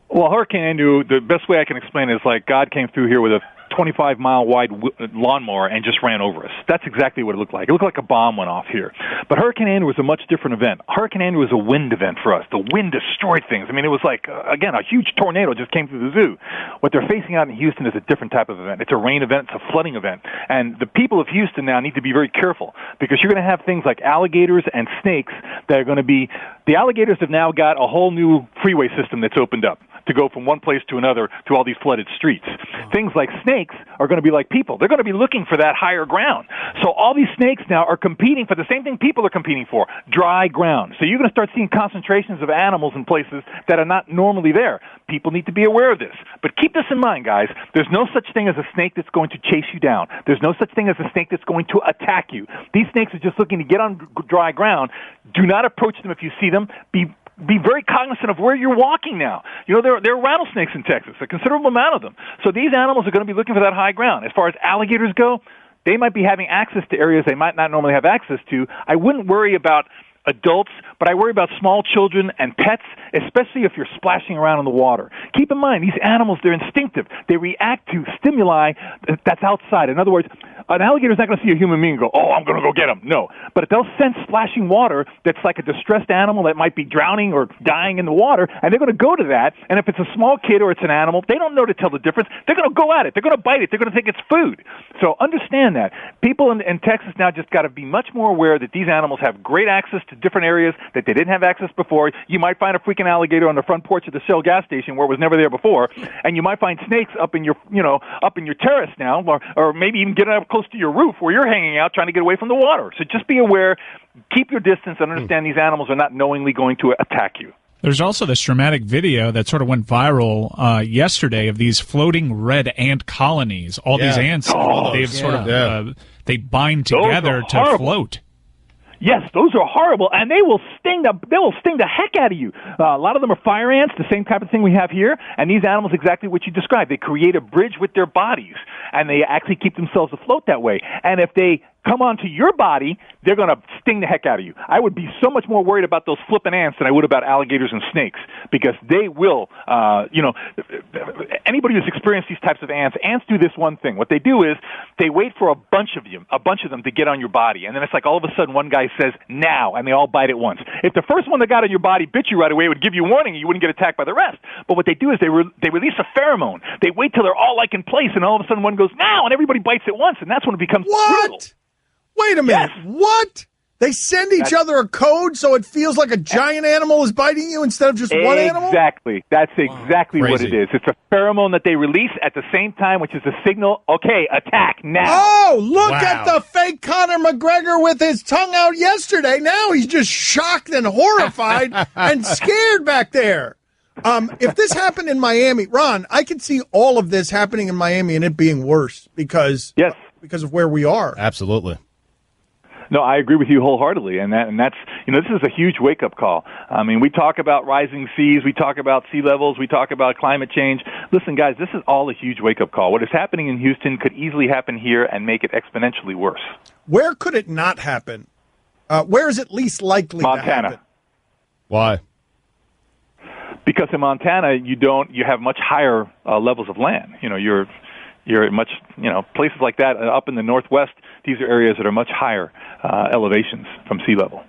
Well, Hurricane Andrew, the best way I can explain it is like God came through here with a 25-mile wide lawnmower and just ran over us. That's exactly what it looked like. It looked like a bomb went off here. But Hurricane Andrew was a much different event. Hurricane Andrew was a wind event for us. The wind destroyed things. I mean, it was like, again, a huge tornado just came through the zoo. What they're facing out in Houston is a different type of event. It's a rain event. It's a flooding event. And the people of Houston now need to be very careful because you're going to have things like alligators and snakes that are going to be – the alligators have now got a whole new freeway system that's opened up to go from one place to another to all these flooded streets. Things like snakes are going to be like people. They're going to be looking for that higher ground. So all these snakes now are competing for the same thing people are competing for, dry ground. So you're going to start seeing concentrations of animals in places that are not normally there. People need to be aware of this. But keep this in mind, guys. There's no such thing as a snake that's going to chase you down. There's no such thing as a snake that's going to attack you. These snakes are just looking to get on dry ground. Do not approach them if you see them. Be very cognizant of where you're walking now. You know, there are rattlesnakes in Texas, a considerable amount of them. So these animals are going to be looking for that high ground. As far as alligators go, they might be having access to areas they might not normally have access to. I wouldn't worry about adults, but I worry about small children and pets, especially if you're splashing around in the water. Keep in mind, these animals, they're instinctive. They react to stimuli that's outside. In other words, an alligator's not going to see a human being and go, oh, I'm going to go get him. No. But if they'll sense splashing water that's like a distressed animal that might be drowning or dying in the water, and they're going to go to that, and if it's a small kid or it's an animal, they don't know to tell the difference. They're going to go at it. They're going to bite it. They're going to think it's food. So understand that. People in Texas now just got to be much more aware that these animals have great access to different areas that they didn't have access before. You might find a freaking alligator on the front porch of the Shell gas station where it was never there before, and you might find snakes up in your terrace now, or maybe even getting up close to your roof where you're hanging out trying to get away from the water. So just be aware, keep your distance, and understand these animals are not knowingly going to attack you. There's also this dramatic video that sort of went viral yesterday of these floating red ant colonies. All these ants, they bind together to float. Yes, those are horrible, and they will sting the heck out of you. A lot of them are fire ants, the same type of thing we have here, and these animals, exactly what you described. They create a bridge with their bodies, and they actually keep themselves afloat that way. And if they come onto your body, they're going to sting the heck out of you. I would be so much more worried about those flipping ants than I would about alligators and snakes, because they will, anybody who's experienced these types of ants do this one thing. What they do is they wait for a bunch of them to get on your body, and then it's like all of a sudden one guy says, now, and they all bite at once. If the first one that got on your body bit you right away, it would give you warning and you wouldn't get attacked by the rest. But what they do is they release a pheromone. They wait till they're all like in place, and all of a sudden one goes, now, and everybody bites at once, and that's when it becomes brutal. Wait a minute. Yes. What? They send each other a code so it feels like a giant animal is biting you instead of just one animal? Exactly. That's exactly what it is. It's a pheromone that they release at the same time, which is a signal, okay, attack now. Oh, look at the fake Conor McGregor with his tongue out yesterday. Now he's just shocked and horrified and scared back there. If this happened in Miami, Ron, I could see all of this happening in Miami and it being worse because of where we are. Absolutely. No, I agree with you wholeheartedly, and that's this is a huge wake-up call. I mean, we talk about rising seas, we talk about sea levels, we talk about climate change. Listen, guys, this is all a huge wake-up call. What is happening in Houston could easily happen here and make it exponentially worse. Where could it not happen? Where is it least likely to happen? Montana. Why? Because in Montana, you have much higher levels of land. You're much, places like that up in the Northwest, these are areas that are much higher elevations from sea level.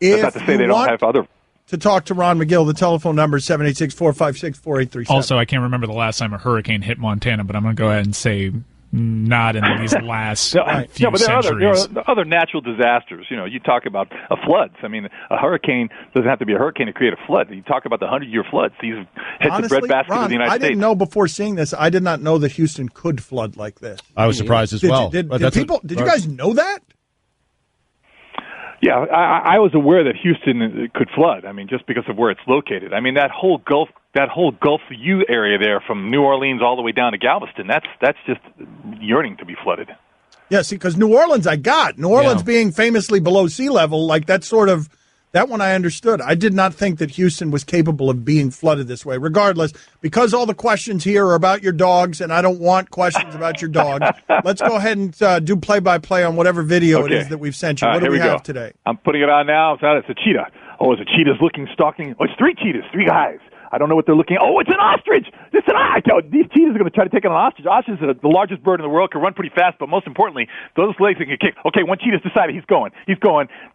That's not to say they don't have other. To talk to Ron Magill, the telephone number is 786-456-4837. Also, I can't remember the last time a hurricane hit Montana, but I'm going to go ahead and say not in these last few but there are other natural disasters. You talk about floods. I mean, a hurricane doesn't have to be a hurricane to create a flood. You talk about the 100-year floods. These hit the breadbasket of the United States. I didn't know before seeing this. I did not know that Houston could flood like this. I was surprised as well. Did you guys know that? Yeah, I was aware that Houston could flood. I mean, just because of where it's located. I mean, that whole Gulf U area there, from New Orleans all the way down to Galveston, that's just yearning to be flooded. Yeah, see, because New Orleans, New Orleans being famously below sea level, like that one I understood. I did not think that Houston was capable of being flooded this way. Regardless, because all the questions here are about your dogs, and I don't want questions about your dog, let's go ahead and do play-by-play on whatever video it is that we've sent you. What do we have today? I'm putting it on now. It's a cheetah. Oh, it's a cheetah's stalking. Oh, it's three cheetahs, three guys. I don't know what they're looking at. Oh, it's an ostrich! These cheetahs are going to try to take on an ostrich. Ostriches are the largest bird in the world, can run pretty fast, but most importantly, those legs can kick. Okay, one cheetah's decided he's going. The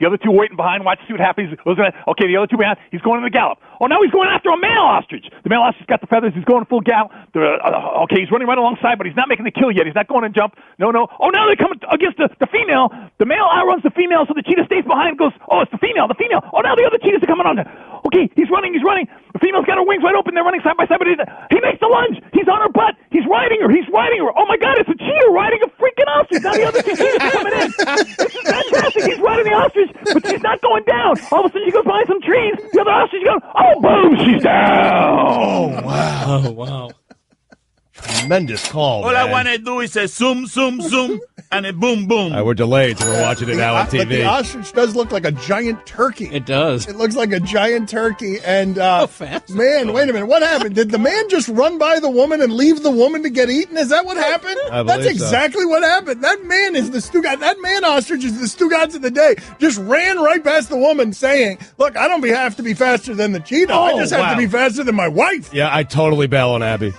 other two waiting behind, watch to see what happens. Okay, the other two behind, he's going in the gallop. Oh, now he's going after a male ostrich. The male ostrich got the feathers, he's going full gallop. Okay, he's running right alongside, but he's not making the kill yet. He's not going to jump. No. Oh, now they're coming against the female. The male outruns the female, so the cheetah stays behind and goes, oh, it's the female. Oh, now the other cheetahs are coming on there. Okay, he's running. The female's got her wings wide open. They're running side by side, but he makes the lunge. He's on her butt. He's riding her. Oh, my God, it's a cheetah riding a freaking ostrich. Now the other two cheetahs are coming in. This is fantastic. He's riding the ostrich, but she's not going down. All of a sudden, she goes behind some trees. The other ostrich goes, oh, boom, she's down. Oh, wow. Tremendous call, All man. I want to do is say zoom, zoom, zoom, and a boom, boom. We're delayed, so we're watching it now on TV. But the ostrich does look like a giant turkey. It does. It looks like a giant turkey. And, fast. man, wait a minute. What happened? Did the man just run by the woman and leave the woman to get eaten? Is that what happened? That's exactly what happened. That man is the Stugotz. That man ostrich is the Stugotz of the day. Just ran right past the woman saying, look, I don't have to be faster than the cheetah. I just have to be faster than my wife. Yeah, I totally bail on Abby.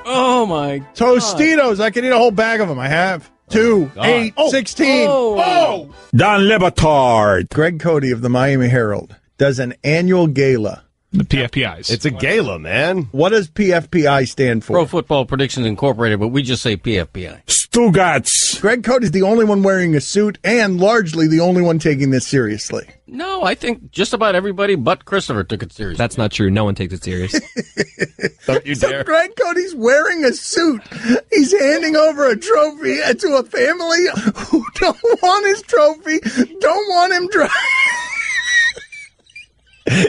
Oh, my God. Tostitos. I can eat a whole bag of them. I have. 2, 8, 16. Oh! Don Le Batard. Greg Cote of the Miami Herald does an annual gala. The PFPIs. It's a gala, man. What does PFPI stand for? Pro Football Predictions Incorporated, but we just say PFPI. Stugotz. Greg Cote is the only one wearing a suit and largely the only one taking this seriously. No, I think just about everybody but Christopher took it seriously. That's not true. No one takes it serious. Don't you dare. So Greg Cote's wearing a suit. He's handing over a trophy to a family who don't want his trophy, don't want him driving.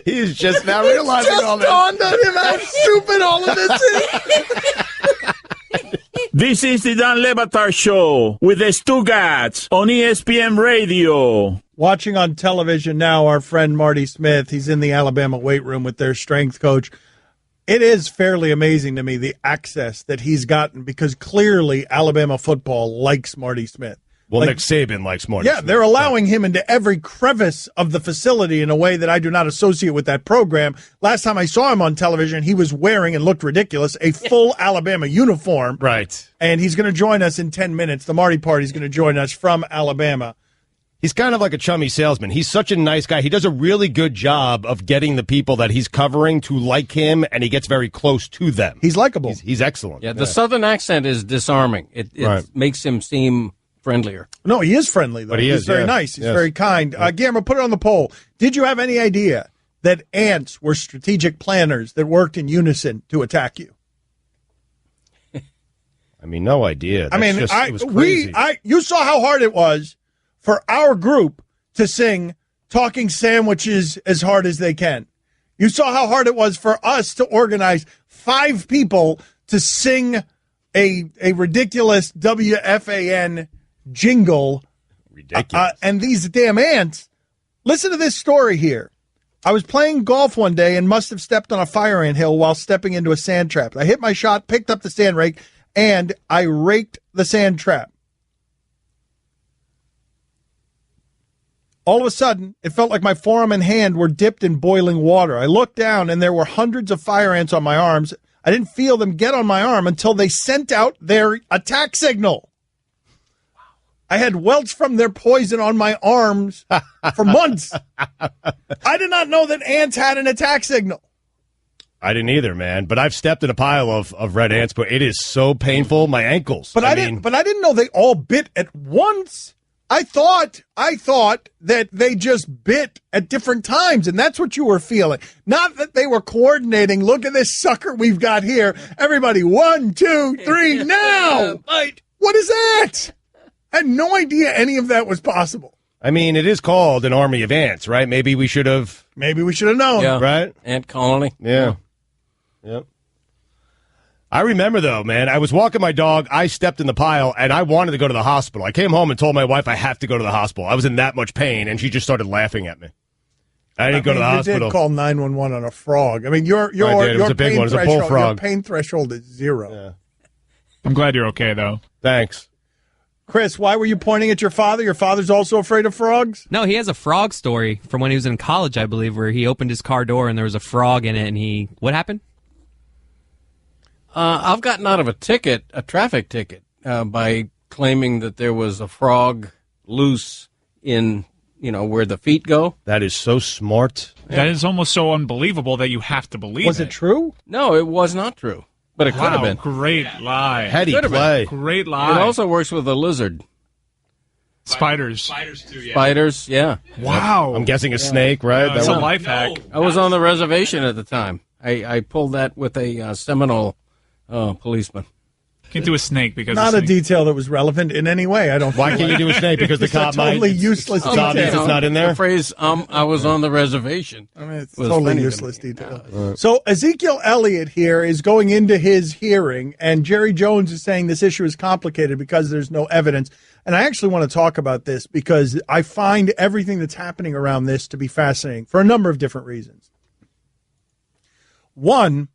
He's just now realizing all this. Just dawned on him how stupid all of this is. This is the Don Le Batard Show with the Stugotz on ESPN Radio. Watching on television now, our friend Marty Smith. He's in the Alabama weight room with their strength coach. It is fairly amazing to me, the access that he's gotten, because clearly Alabama football likes Marty Smith. Well, Nick Saban likes Marty Smith. They're allowing him into every crevice of the facility in a way that I do not associate with that program. Last time I saw him on television, he was wearing, and looked ridiculous, a full Alabama uniform. Right. And he's going to join us in 10 minutes. The Marty Party's going to join us from Alabama. He's kind of like a chummy salesman. He's such a nice guy. He does a really good job of getting the people that he's covering to like him, and he gets very close to them. He's likable. He's excellent. Yeah, the Southern accent is disarming. It makes him seem friendlier. No, he is friendly, though. But He's very nice. He's very kind. Guillermo, put it on the poll. Did you have any idea that ants were strategic planners that worked in unison to attack you? I mean, no idea. It was crazy. You saw how hard it was for our group to sing Talking Sandwiches as hard as they can. You saw how hard it was for us to organize 5 people to sing a ridiculous WFAN jingle. Ridiculous. And these damn ants. Listen to this story here. I was playing golf one day and must have stepped on a fire ant hill while stepping into a sand trap. I hit my shot, picked up the sand rake, and I raked the sand trap. All of a sudden, it felt like my forearm and hand were dipped in boiling water. I looked down, and there were hundreds of fire ants on my arms. I didn't feel them get on my arm until they sent out their attack signal. I had welts from their poison on my arms for months. I did not know that ants had an attack signal. I didn't either, man. But I've stepped in a pile of red ants, but it is so painful. My ankles. But I didn't know they all bit at once. I thought that they just bit at different times, and that's what you were feeling. Not that they were coordinating. Look at this sucker we've got here. Everybody, 1, 2, 3, now! Bite. What is that? I had no idea any of that was possible. I mean, it is called an army of ants, right? Maybe we should have known. Yeah. Right? Ant colony. Yeah. Yep. I remember, though, man, I was walking my dog, I stepped in the pile, and I wanted to go to the hospital. I came home and told my wife I have to go to the hospital. I was in that much pain, and she just started laughing at me. I didn't go to the hospital. You did call 911 on a frog. I mean, your It was a big one. It was a bullfrog. Your pain threshold is 0. Yeah. I'm glad you're okay, though. Thanks. Chris, why were you pointing at your father? Your father's also afraid of frogs? No, he has a frog story from when he was in college, I believe, where he opened his car door and there was a frog in it, and what happened? I've gotten out of a traffic ticket, by claiming that there was a frog loose in, where the feet go. That is so smart. Yeah. That is almost so unbelievable that you have to believe it. Was it true? No, it was not true. But it could have been. Great lie. Heady play. Great lie. It also works with a lizard. Spiders. Spiders, too, yeah. Spiders, yeah. Wow. I'm guessing a snake, right? That's a life hack. I was on the reservation at the time. I pulled that with a Seminole policeman. Can't do a snake because not a detail that was relevant in any way. I don't. Why can't you do a snake? Because the cop might. Totally useless. It's obvious it's not in there. The phrase "I was on the reservation." I mean, it's totally useless detail. So Ezekiel Elliott here is going into his hearing, and Jerry Jones is saying this issue is complicated because there's no evidence. And I actually want to talk about this because I find everything that's happening around this to be fascinating for a number of different reasons. One,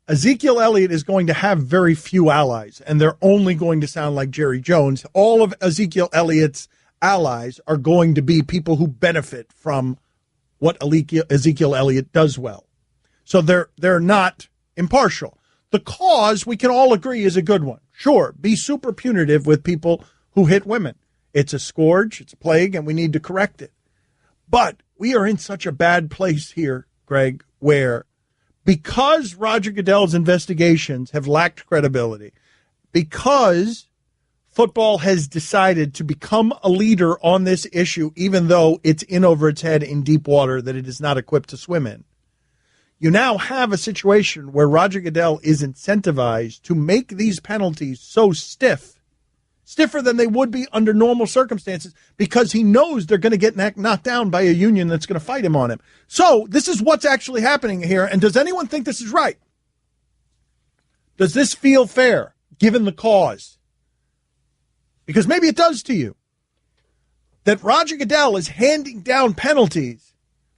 Ezekiel Elliott is going to have very few allies, and they're only going to sound like Jerry Jones. All of Ezekiel Elliott's allies are going to be people who benefit from what Ezekiel Elliott does well. So they're not impartial. The cause, we can all agree, is a good one. Sure, be super punitive with people who hit women. It's a scourge, it's a plague, and we need to correct it. But we are in such a bad place here, Greg, where because Roger Goodell's investigations have lacked credibility, because football has decided to become a leader on this issue, even though it's in over its head in deep water that it is not equipped to swim in, you now have a situation where Roger Goodell is incentivized to make these penalties so stiffer than they would be under normal circumstances, because he knows they're going to get knocked down by a union that's going to fight him on him. So this is what's actually happening here. And does anyone think this is right? Does this feel fair, given the cause? Because maybe it does to you. That Roger Goodell is handing down penalties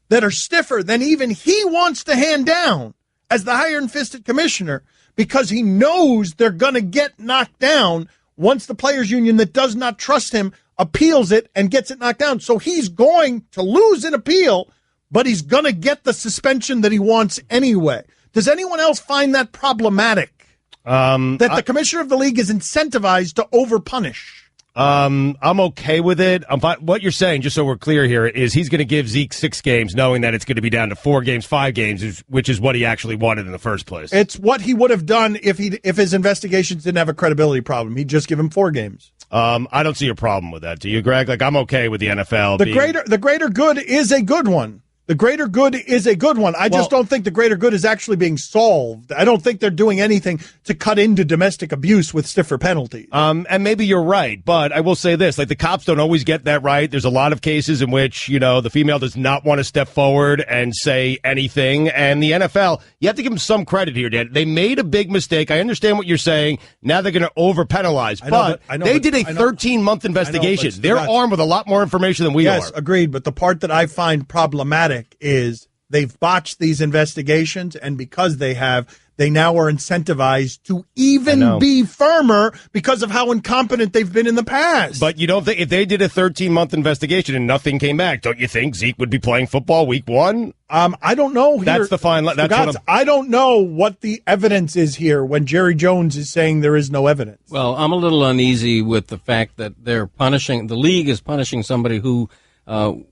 that are stiffer than even he wants to hand down as the iron-fisted commissioner, because he knows they're going to get knocked down once the players' union that does not trust him appeals it and gets it knocked down. So he's going to lose an appeal, but he's going to get the suspension that he wants anyway. Does anyone else find that problematic? That the commissioner of the league is incentivized to overpunish? I'm okay with it. What you're saying, just so we're clear here, is he's going to give Zeke 6 games knowing that it's going to be down to 4 games, 5 games, which is what he actually wanted in the first place. It's what he would have done if his investigations didn't have a credibility problem. He'd just give him 4 games. I don't see a problem with that. Do you, Greg? Like, I'm okay with the NFL. The greater good is a good one. The greater good is a good one. I just don't think the greater good is actually being solved. I don't think they're doing anything to cut into domestic abuse with stiffer penalties. And maybe you're right, but I will say this, like, the cops don't always get that right. There's a lot of cases in which, the female does not want to step forward and say anything. And the NFL, you have to give them some credit here, Dan. They made a big mistake. I understand what you're saying. Now they're going to over-penalize. But they did a 13-month investigation. They're armed with a lot more information than we are. Yes, agreed. But the part that I find problematic is they've botched these investigations, and because they now are incentivized to even be firmer because of how incompetent they've been in the past. But you don't think if they did a 13-month investigation and nothing came back, don't you think Zeke would be playing football week 1? I don't know. That's the fine. I don't know what the evidence is here when Jerry Jones is saying there is no evidence. Well, I'm a little uneasy with the fact that the league is punishing somebody who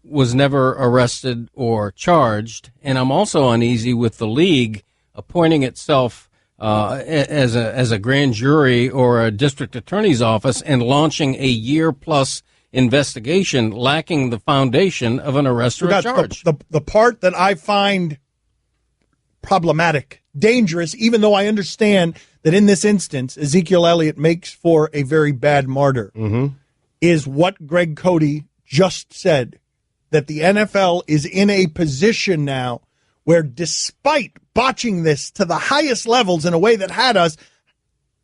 was never arrested or charged, and I'm also uneasy with the league appointing itself as a grand jury or a district attorney's office and launching a year-plus investigation lacking the foundation of an arrest or a charge. The part that I find problematic, dangerous, even though I understand that in this instance Ezekiel Elliott makes for a very bad martyr, is what Greg Cote just said, that the NFL is in a position now where, despite botching this to the highest levels in a way that had us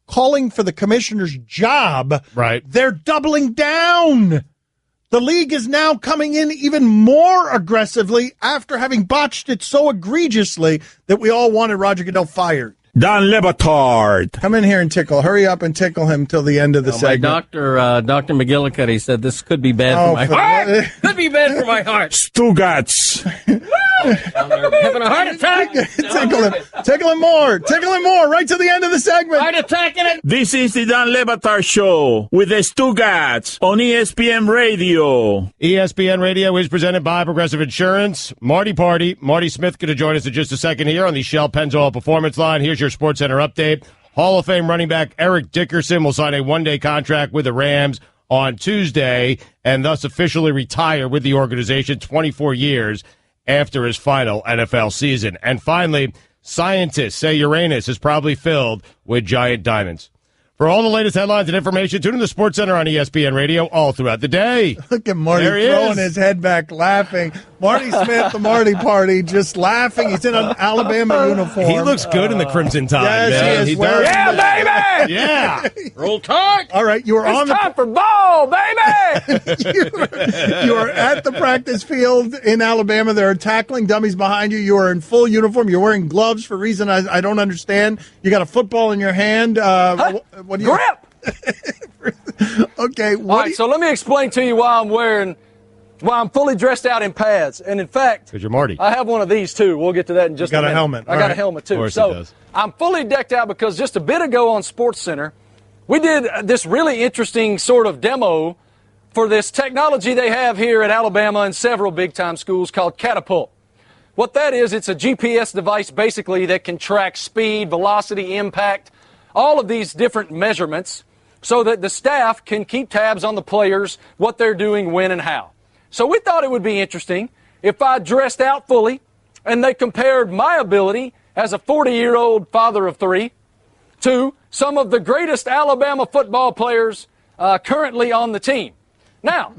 calling for the commissioner's job, they're doubling down. The league is now coming in even more aggressively after having botched it so egregiously that we all wanted Roger Goodell fired. Don Batard. Come in here and tickle. Hurry up and tickle him till the end of the segment. My Dr. McGillicuddy said this could be bad for my heart. Could be bad for my heart. Stugotz. Having a heart attack. Tickle him more. Tickle him more. Right to the end of the segment. Heart attack in it. This is the Don Batard Show with the Stugotz on ESPN Radio. ESPN Radio is presented by Progressive Insurance. Marty Smith going to join us in just a second here on the Shell Pennzoil Performance Line. Here's your SportsCenter update. Hall of Fame running back Eric Dickerson will sign a one-day contract with the Rams on Tuesday and thus officially retire with the organization 24 years after his final NFL season. And finally, scientists say Uranus is probably filled with giant diamonds. For all the latest headlines and information, tune in to SportsCenter on ESPN Radio all throughout the day. Look at Marty throwing his head back, laughing. Marty Smith, the Marty Party, just laughing. He's in an Alabama uniform. He looks good in the crimson tide. Yes, he is. Yeah, baby! Yeah. Roll Tide! All right, you were it's on the time for ball, baby! you are at the practice field in Alabama. There are tackling dummies behind you. You are in full uniform. You're wearing gloves for a reason I don't understand. You got a football in your hand. What do you Grip! Okay. All right, so let me explain to you why I'm fully dressed out in pads. And in fact, because you're Marty. I have one of these too. We'll get to that in just a minute. You got a helmet. I got a helmet too. So I'm fully decked out because just a bit ago on SportsCenter, we did this really interesting sort of demo for this technology they have here at Alabama and several big-time schools called Catapult. What that is, it's a GPS device basically that can track speed, velocity, impact, all of these different measurements so that the staff can keep tabs on the players, what they're doing, when, and how. So we thought it would be interesting if I dressed out fully and they compared my ability as a 40-year-old father of three to some of the greatest Alabama football players currently on the team. Now,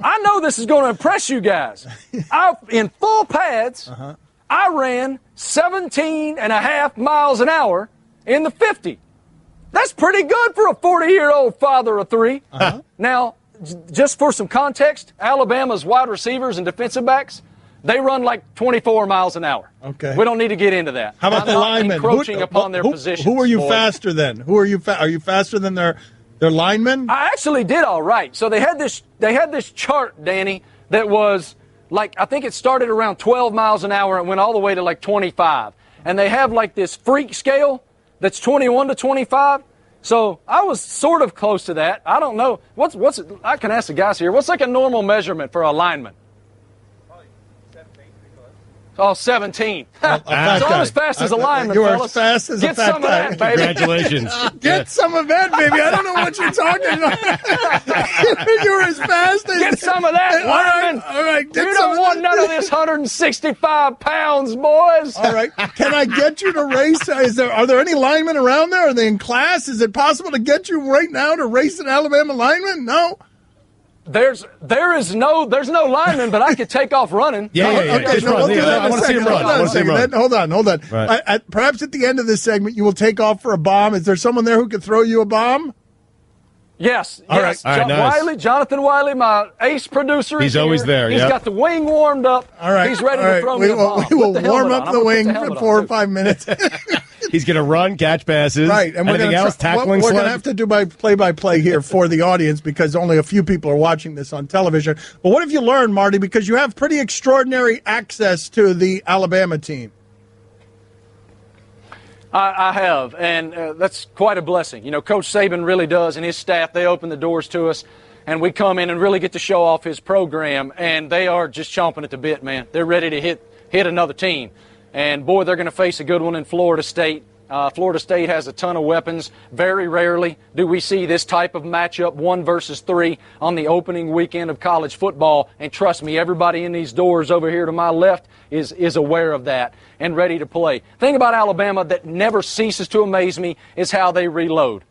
I know this is going to impress you guys. In full pads, I ran 17.5 miles an hour in the 50. That's pretty good for a 40-year-old father of three. Now, just for some context, Alabama's wide receivers and defensive backs, they run like 24 miles an hour. Okay. We don't need to get into that. How about the linemen? Encroaching upon their positions. Who are you faster than? Are you faster than their linemen? I actually did all right. So they had this chart, Danny, that was like, I think it started around 12 miles an hour and went all the way to like 25. And they have like this freak scale that's 21 to 25. So I was sort of close to that. I don't know. I can ask the guys here. What's like a normal measurement for a lineman? Oh, 17. So I'm as fast as a lineman, You are fellas. as fast as Get a fat some of guy. that, baby. Congratulations. Get some of that, baby. I don't know what you're talking about. You're as fast as... Get some of that, lineman. All right. Get You some don't want none of this 165 pounds, boys. All right. Can I get you to race? Are there any linemen around there? Are they in class? Is it possible to get you right now to race an Alabama lineman? No. There's no lineman, but I could take off running. Okay, Just run. we'll do that I in a want to see him second. run. I want to see him run. Hold on. Right. Perhaps at the end of this segment, you will take off for a bomb. Is there someone there who could throw you a bomb? Yes. All right. Nice. Jonathan Wiley, my ace producer. He's always there. He's got the wing warmed up. All right. He's ready to throw me a bomb. We will warm up the wing for 4 or 5 minutes. He's going to run, catch passes. Right. And anything else, tackling we're going sled? to have to do my play-by-play here for the audience because only a few people are watching this on television. But what have you learned, Marty? Because you have pretty extraordinary access to the Alabama team. I have, and that's quite a blessing. You know, Coach Saban really does, and his staff, they open the doors to us, and we come in and really get to show off his program, and they are just chomping at the bit, man. They're ready to hit another team. And, boy, they're going to face a good one in Florida State. Florida State has a ton of weapons. Very rarely do we see this type of matchup, 1 versus 3, on the opening weekend of college football. And trust me, everybody in these doors over here to my left is aware of that and ready to play. Thing about Alabama that never ceases to amaze me is how they reload.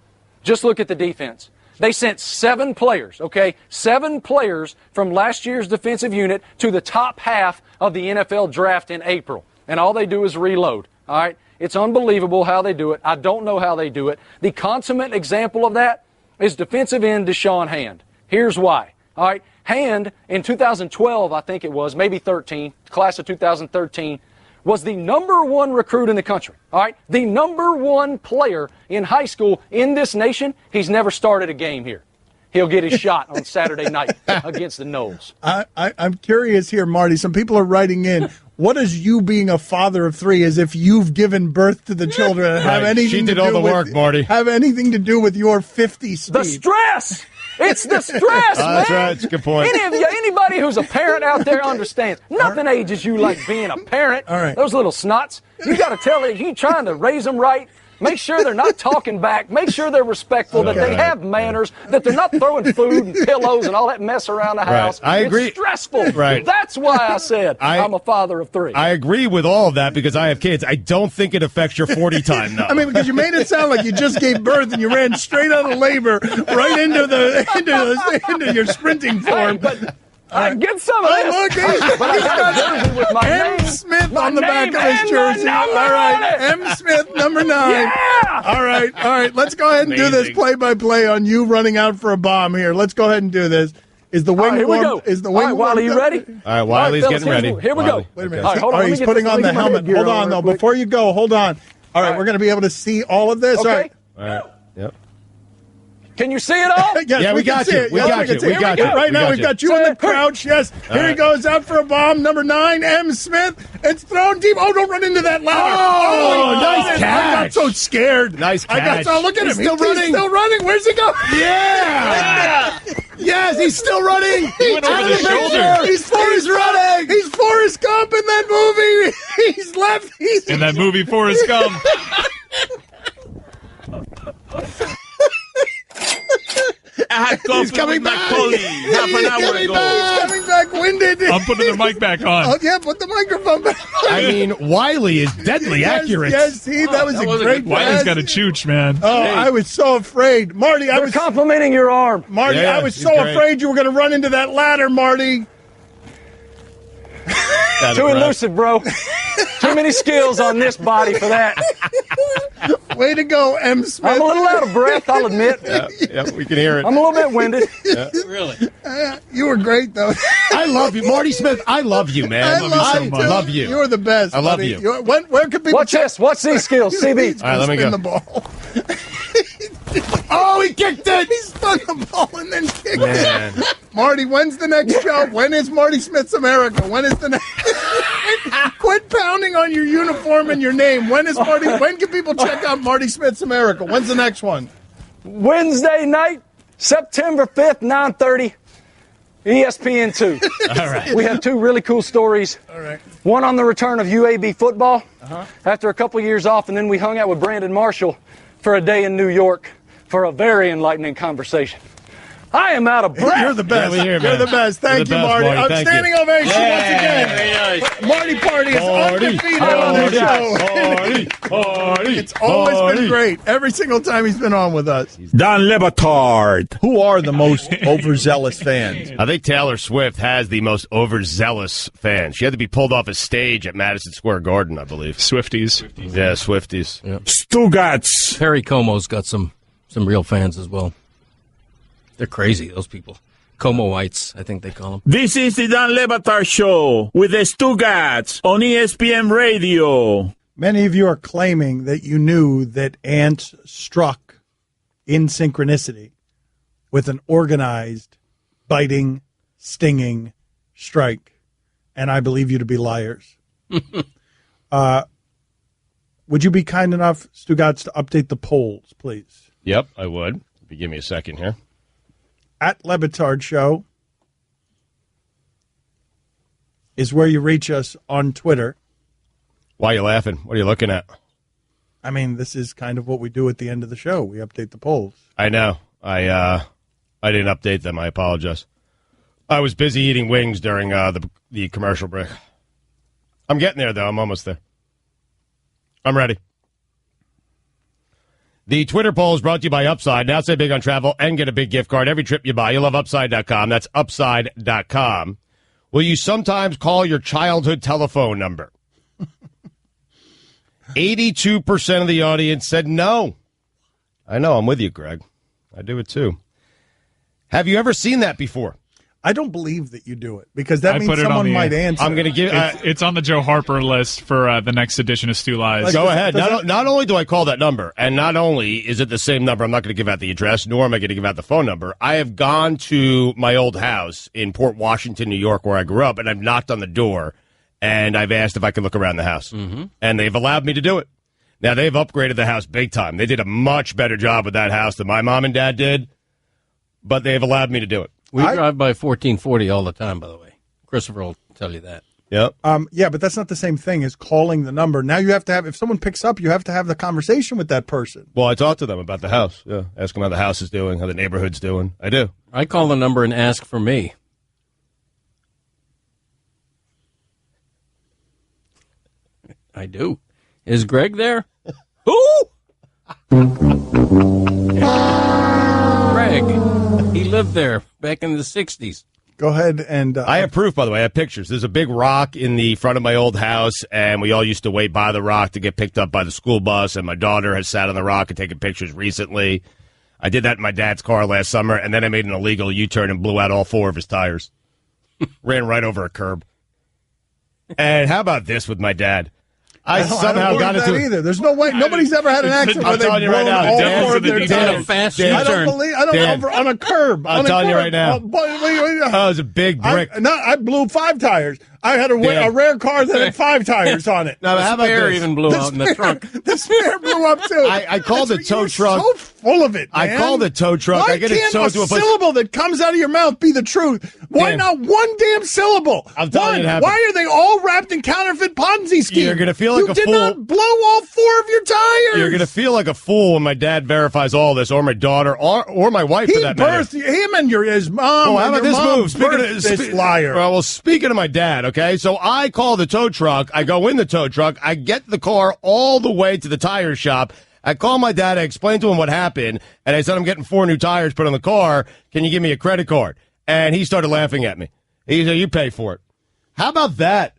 Just look at the defense. They sent 7 players, okay, 7 players from last year's defensive unit to the top half of the NFL draft in April. And all they do is reload, all right? It's unbelievable how they do it. I don't know how they do it. The consummate example of that is defensive end Deshaun Hand. Here's why, all right? Hand, in 2012, I think it was, maybe 13, class of 2013, was the number 1 recruit in the country, all right? The number 1 player in high school in this nation. He's never started a game here. He'll get his shot on Saturday night against the Knowles. I'm curious here, Marty. Some people are writing in. What is you being a father of 3 as if you've given birth to the children and have anything she did to do all the with, work, Marty. Have anything to do with your 50 speed? The stress! It's the stress, man. That's right. It's a good point. Anybody who's a parent out there understands. Nothing ages you like being a parent. All right. Those little snots. You got to tell it. You trying to raise them right. Make sure they're not talking back. Make sure they're respectful, that they have manners, that they're not throwing food and pillows and all that mess around the house. I agree. It's stressful. Right. That's why I said I'm a father of 3. I agree with all of that because I have kids. I don't think it affects your 40 time, though. I mean, because you made it sound like you just gave birth and you ran straight out of labor right into your sprinting form. I get some of this. Look, he's got with my M. name, Smith my on the back name of his and jersey. my All number right, on it. M. Smith, number 9. Yeah! All right. Let's go ahead and do this play-by-play on you running out for a bomb here. Let's go ahead and do this. Is the wing here we warm? go. Is the wing All right, Wiley, you ready? All right, Wiley's fellas, getting ready. Here we go. Wait a minute. All right, hold on. He's putting on the helmet. Hold on, though. Before you go, hold on. All right, we're going to be able to see all of this. Okay. All right. Yep. Can you see it all? Yes, Yeah, we got you. We got you. We got you. Right now, we've got you in the crouch. Yes. Here he right. goes out for a bomb. Number 9, M. Smith. It's thrown deep. Oh, don't run into that ladder. Oh, nice I got catch. so scared. Nice catch. Look at him. He's still running. He's still running. Where's he going? Yeah. Yes, he's still running. He went over the shoulder. He's running. He's Forrest Gump in that movie. He's left. In that movie, Forrest Gump. I had coffee with my colleague half an hour ago. He's coming back winded. I'm putting the mic back on. Oh, yeah, put the microphone back on. I mean, Wiley is deadly accurate. Yes, that was a great Wiley's pass. got a chooch, man. Oh, I was so afraid. Marty, I was complimenting your arm. Marty, Yeah, I was he's so great. afraid you were going to run into that ladder, Marty. Too elusive, bro. Too many skills on this body for that. Way to go, M. Smith. I'm a little out of breath, I'll admit. Yeah, we can hear it. I'm a little bit winded. Really? You were great, though. I love you, Marty Smith. I love you, man. I love you, too. Love you. You're the best. I love buddy. you. Where can people Watch this. Watch these skills. CB. All right, let me spin go. the ball? Oh, he kicked it. He spun the ball and then kicked Man. it. Marty, when's the next show? When is Marty Smith's America? When is the next? Quit pounding on your uniform and your name. When can people check out Marty Smith's America? When's the next one? Wednesday night, September 5th, 9:30, ESPN 2. All right. We have 2 really cool stories. All right. One on the return of UAB football after a couple years off, and then we hung out with Brandon Marshall for a day in New York for a very enlightening conversation. I am out of breath. You're the best. Yeah, You're the best. Thank you, Marty. Outstanding ovation once again. Marty Party is undefeated on the show. It's always been great. Every single time he's been on with us. Don Le Batard. Who are the most overzealous fans? I think Taylor Swift has the most overzealous fans. She had to be pulled off a stage at Madison Square Garden, I believe. Swifties. Yeah, Swifties. Yeah. Stugotz. Perry Como's got some real fans as well. They're crazy, those people. Comoites, I think they call them. This is the Don Le Batard Show with the Stugotz on ESPN Radio. Many of you are claiming that you knew that ants struck in synchronicity with an organized, biting, stinging strike, and I believe you to be liars. Would you be kind enough, Stugotz, to update the polls, please? Yep, I would. If you give me a second here. At Le Batard Show is where you reach us on Twitter. Why are you laughing? What are you looking at? I mean, this is kind of what we do at the end of the show. We update the polls. I know. I didn't update them. I apologize. I was busy eating wings during the commercial break. I'm getting there, though. I'm almost there. I'm ready. The Twitter poll is brought to you by Upside. Now say big on travel and get a big gift card every trip you buy. You'll love Upside.com. That's Upside.com. Will you sometimes call your childhood telephone number? 82% of the audience said no. I know. I'm with you, Greg. I do it, too. Have you ever seen that before? I don't believe that you do it because that means someone might answer. I'm going to give it's on the Joe Harper list for the next edition of Stu Lies. Go ahead. Not only do I call that number, and not only is it the same number, I'm not going to give out the address, nor am I going to give out the phone number. I have gone to my old house in Port Washington, New York, where I grew up, and I've knocked on the door, and I've asked if I could look around the house. Mm-hmm. And they've allowed me to do it. Now, they've upgraded the house big time. They did a much better job with that house than my mom and dad did, but they've allowed me to do it. We drive by 1440 all the time, by the way. Christopher will tell you that. Yep. Yeah, but that's not the same thing as calling the number. Now you have to have, if someone picks up, you have to have the conversation with that person. Well, I talk to them about the house. Yeah, ask them how the house is doing, how the neighborhood's doing. I do. I call the number and ask for me. I do. Is Greg there? Who? Greg. He lived there back in the 60s. Go ahead and... I have proof, by the way. I have pictures. There's a big rock in the front of my old house, and we all used to wait by the rock to get picked up by the school bus, and my daughter has sat on the rock and taken pictures recently. I did that in my dad's car last summer, and then I made an illegal U-turn and blew out all 4 of his tires. Ran right over a curb. And how about this with my dad? I somehow got into that either. There's no way. Nobody's ever had an accident where they've blown all 4 of their tires. I don't believe. I don't know, on a curb. I'm telling you right now. Oh, it was a big brick. I blew 5 tires. I had a rare car that had 5 tires on it. Now, how about the spare even blew out in the trunk. The spare blew up too. I called the tow truck. So full of it, man. I called the tow truck. Why I get can't it towed to a place. syllable that comes out of your mouth be the truth? Why not one damn syllable? I'm telling you, why are they all wrapped in counterfeit Ponzi schemes? You're gonna feel like a fool. You did not blow all 4 of your tires. You're gonna feel like a fool when my dad verifies all this, or my daughter, or my wife for that matter. He birthed him and his mom. Oh, how about this move? Speaking of this liar. Well, speaking of my dad, okay, so I call the tow truck. I go in the tow truck. I get the car all the way to the tire shop. I call my dad. I explain to him what happened, and I said, I'm getting 4 new tires put on the car. Can you give me a credit card? And he started laughing at me. He said, you pay for it. How about that?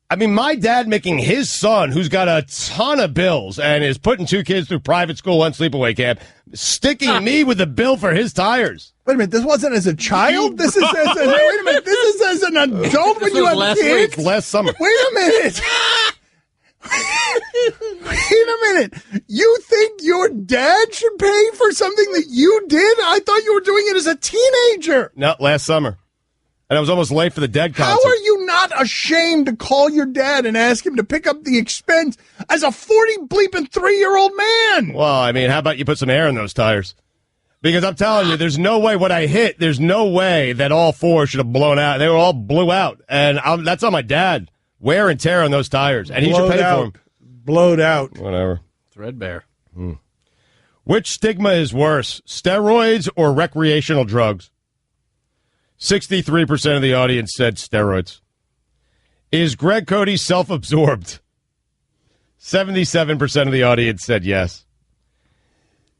I mean, my dad making his son, who's got a ton of bills and is putting 2 kids through private school and sleepaway camp, sticking me with the bill for his tires. Wait a minute, this wasn't as a child? This is as a, wait a minute, this is as an adult when you have kids? Last summer. Wait a minute. Wait a minute. You think your dad should pay for something that you did? I thought you were doing it as a teenager. No, last summer. And I was almost late for the Dead concert. How are you not ashamed to call your dad and ask him to pick up the expense as a 40-bleeping-3-year-old man? Well, I mean, how about you put some air in those tires? Because I'm telling you, there's no way what I hit, there's no way that all 4 should have blown out. They were all blew out. And that's on my dad. Wear and tear on those tires. And he should pay for them. Blowed out. Whatever. Threadbare. Which stigma is worse, steroids or recreational drugs? 63% of the audience said steroids. Is Greg Cote self-absorbed? 77% of the audience said yes.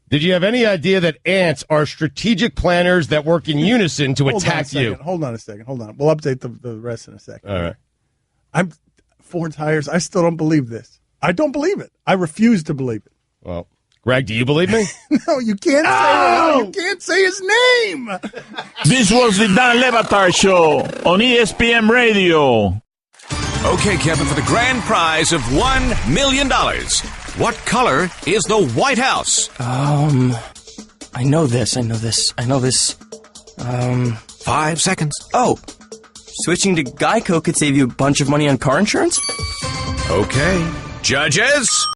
Did you have any idea that ants are strategic planners that work in unison to attack you? Hold on a second. We'll update the rest in a second. All right. I'm 4 tires. I still don't believe this. I don't believe it. I refuse to believe it. Well, Greg, do you believe me? No, you can't say it. You can't say his name. This was the Dan Le Batard Show on ESPN Radio. Okay, Kevin, for the grand prize of $1 million, what color is the White House? I know this. 5 seconds. Oh, switching to Geico could save you a bunch of money on car insurance? Okay. Judges?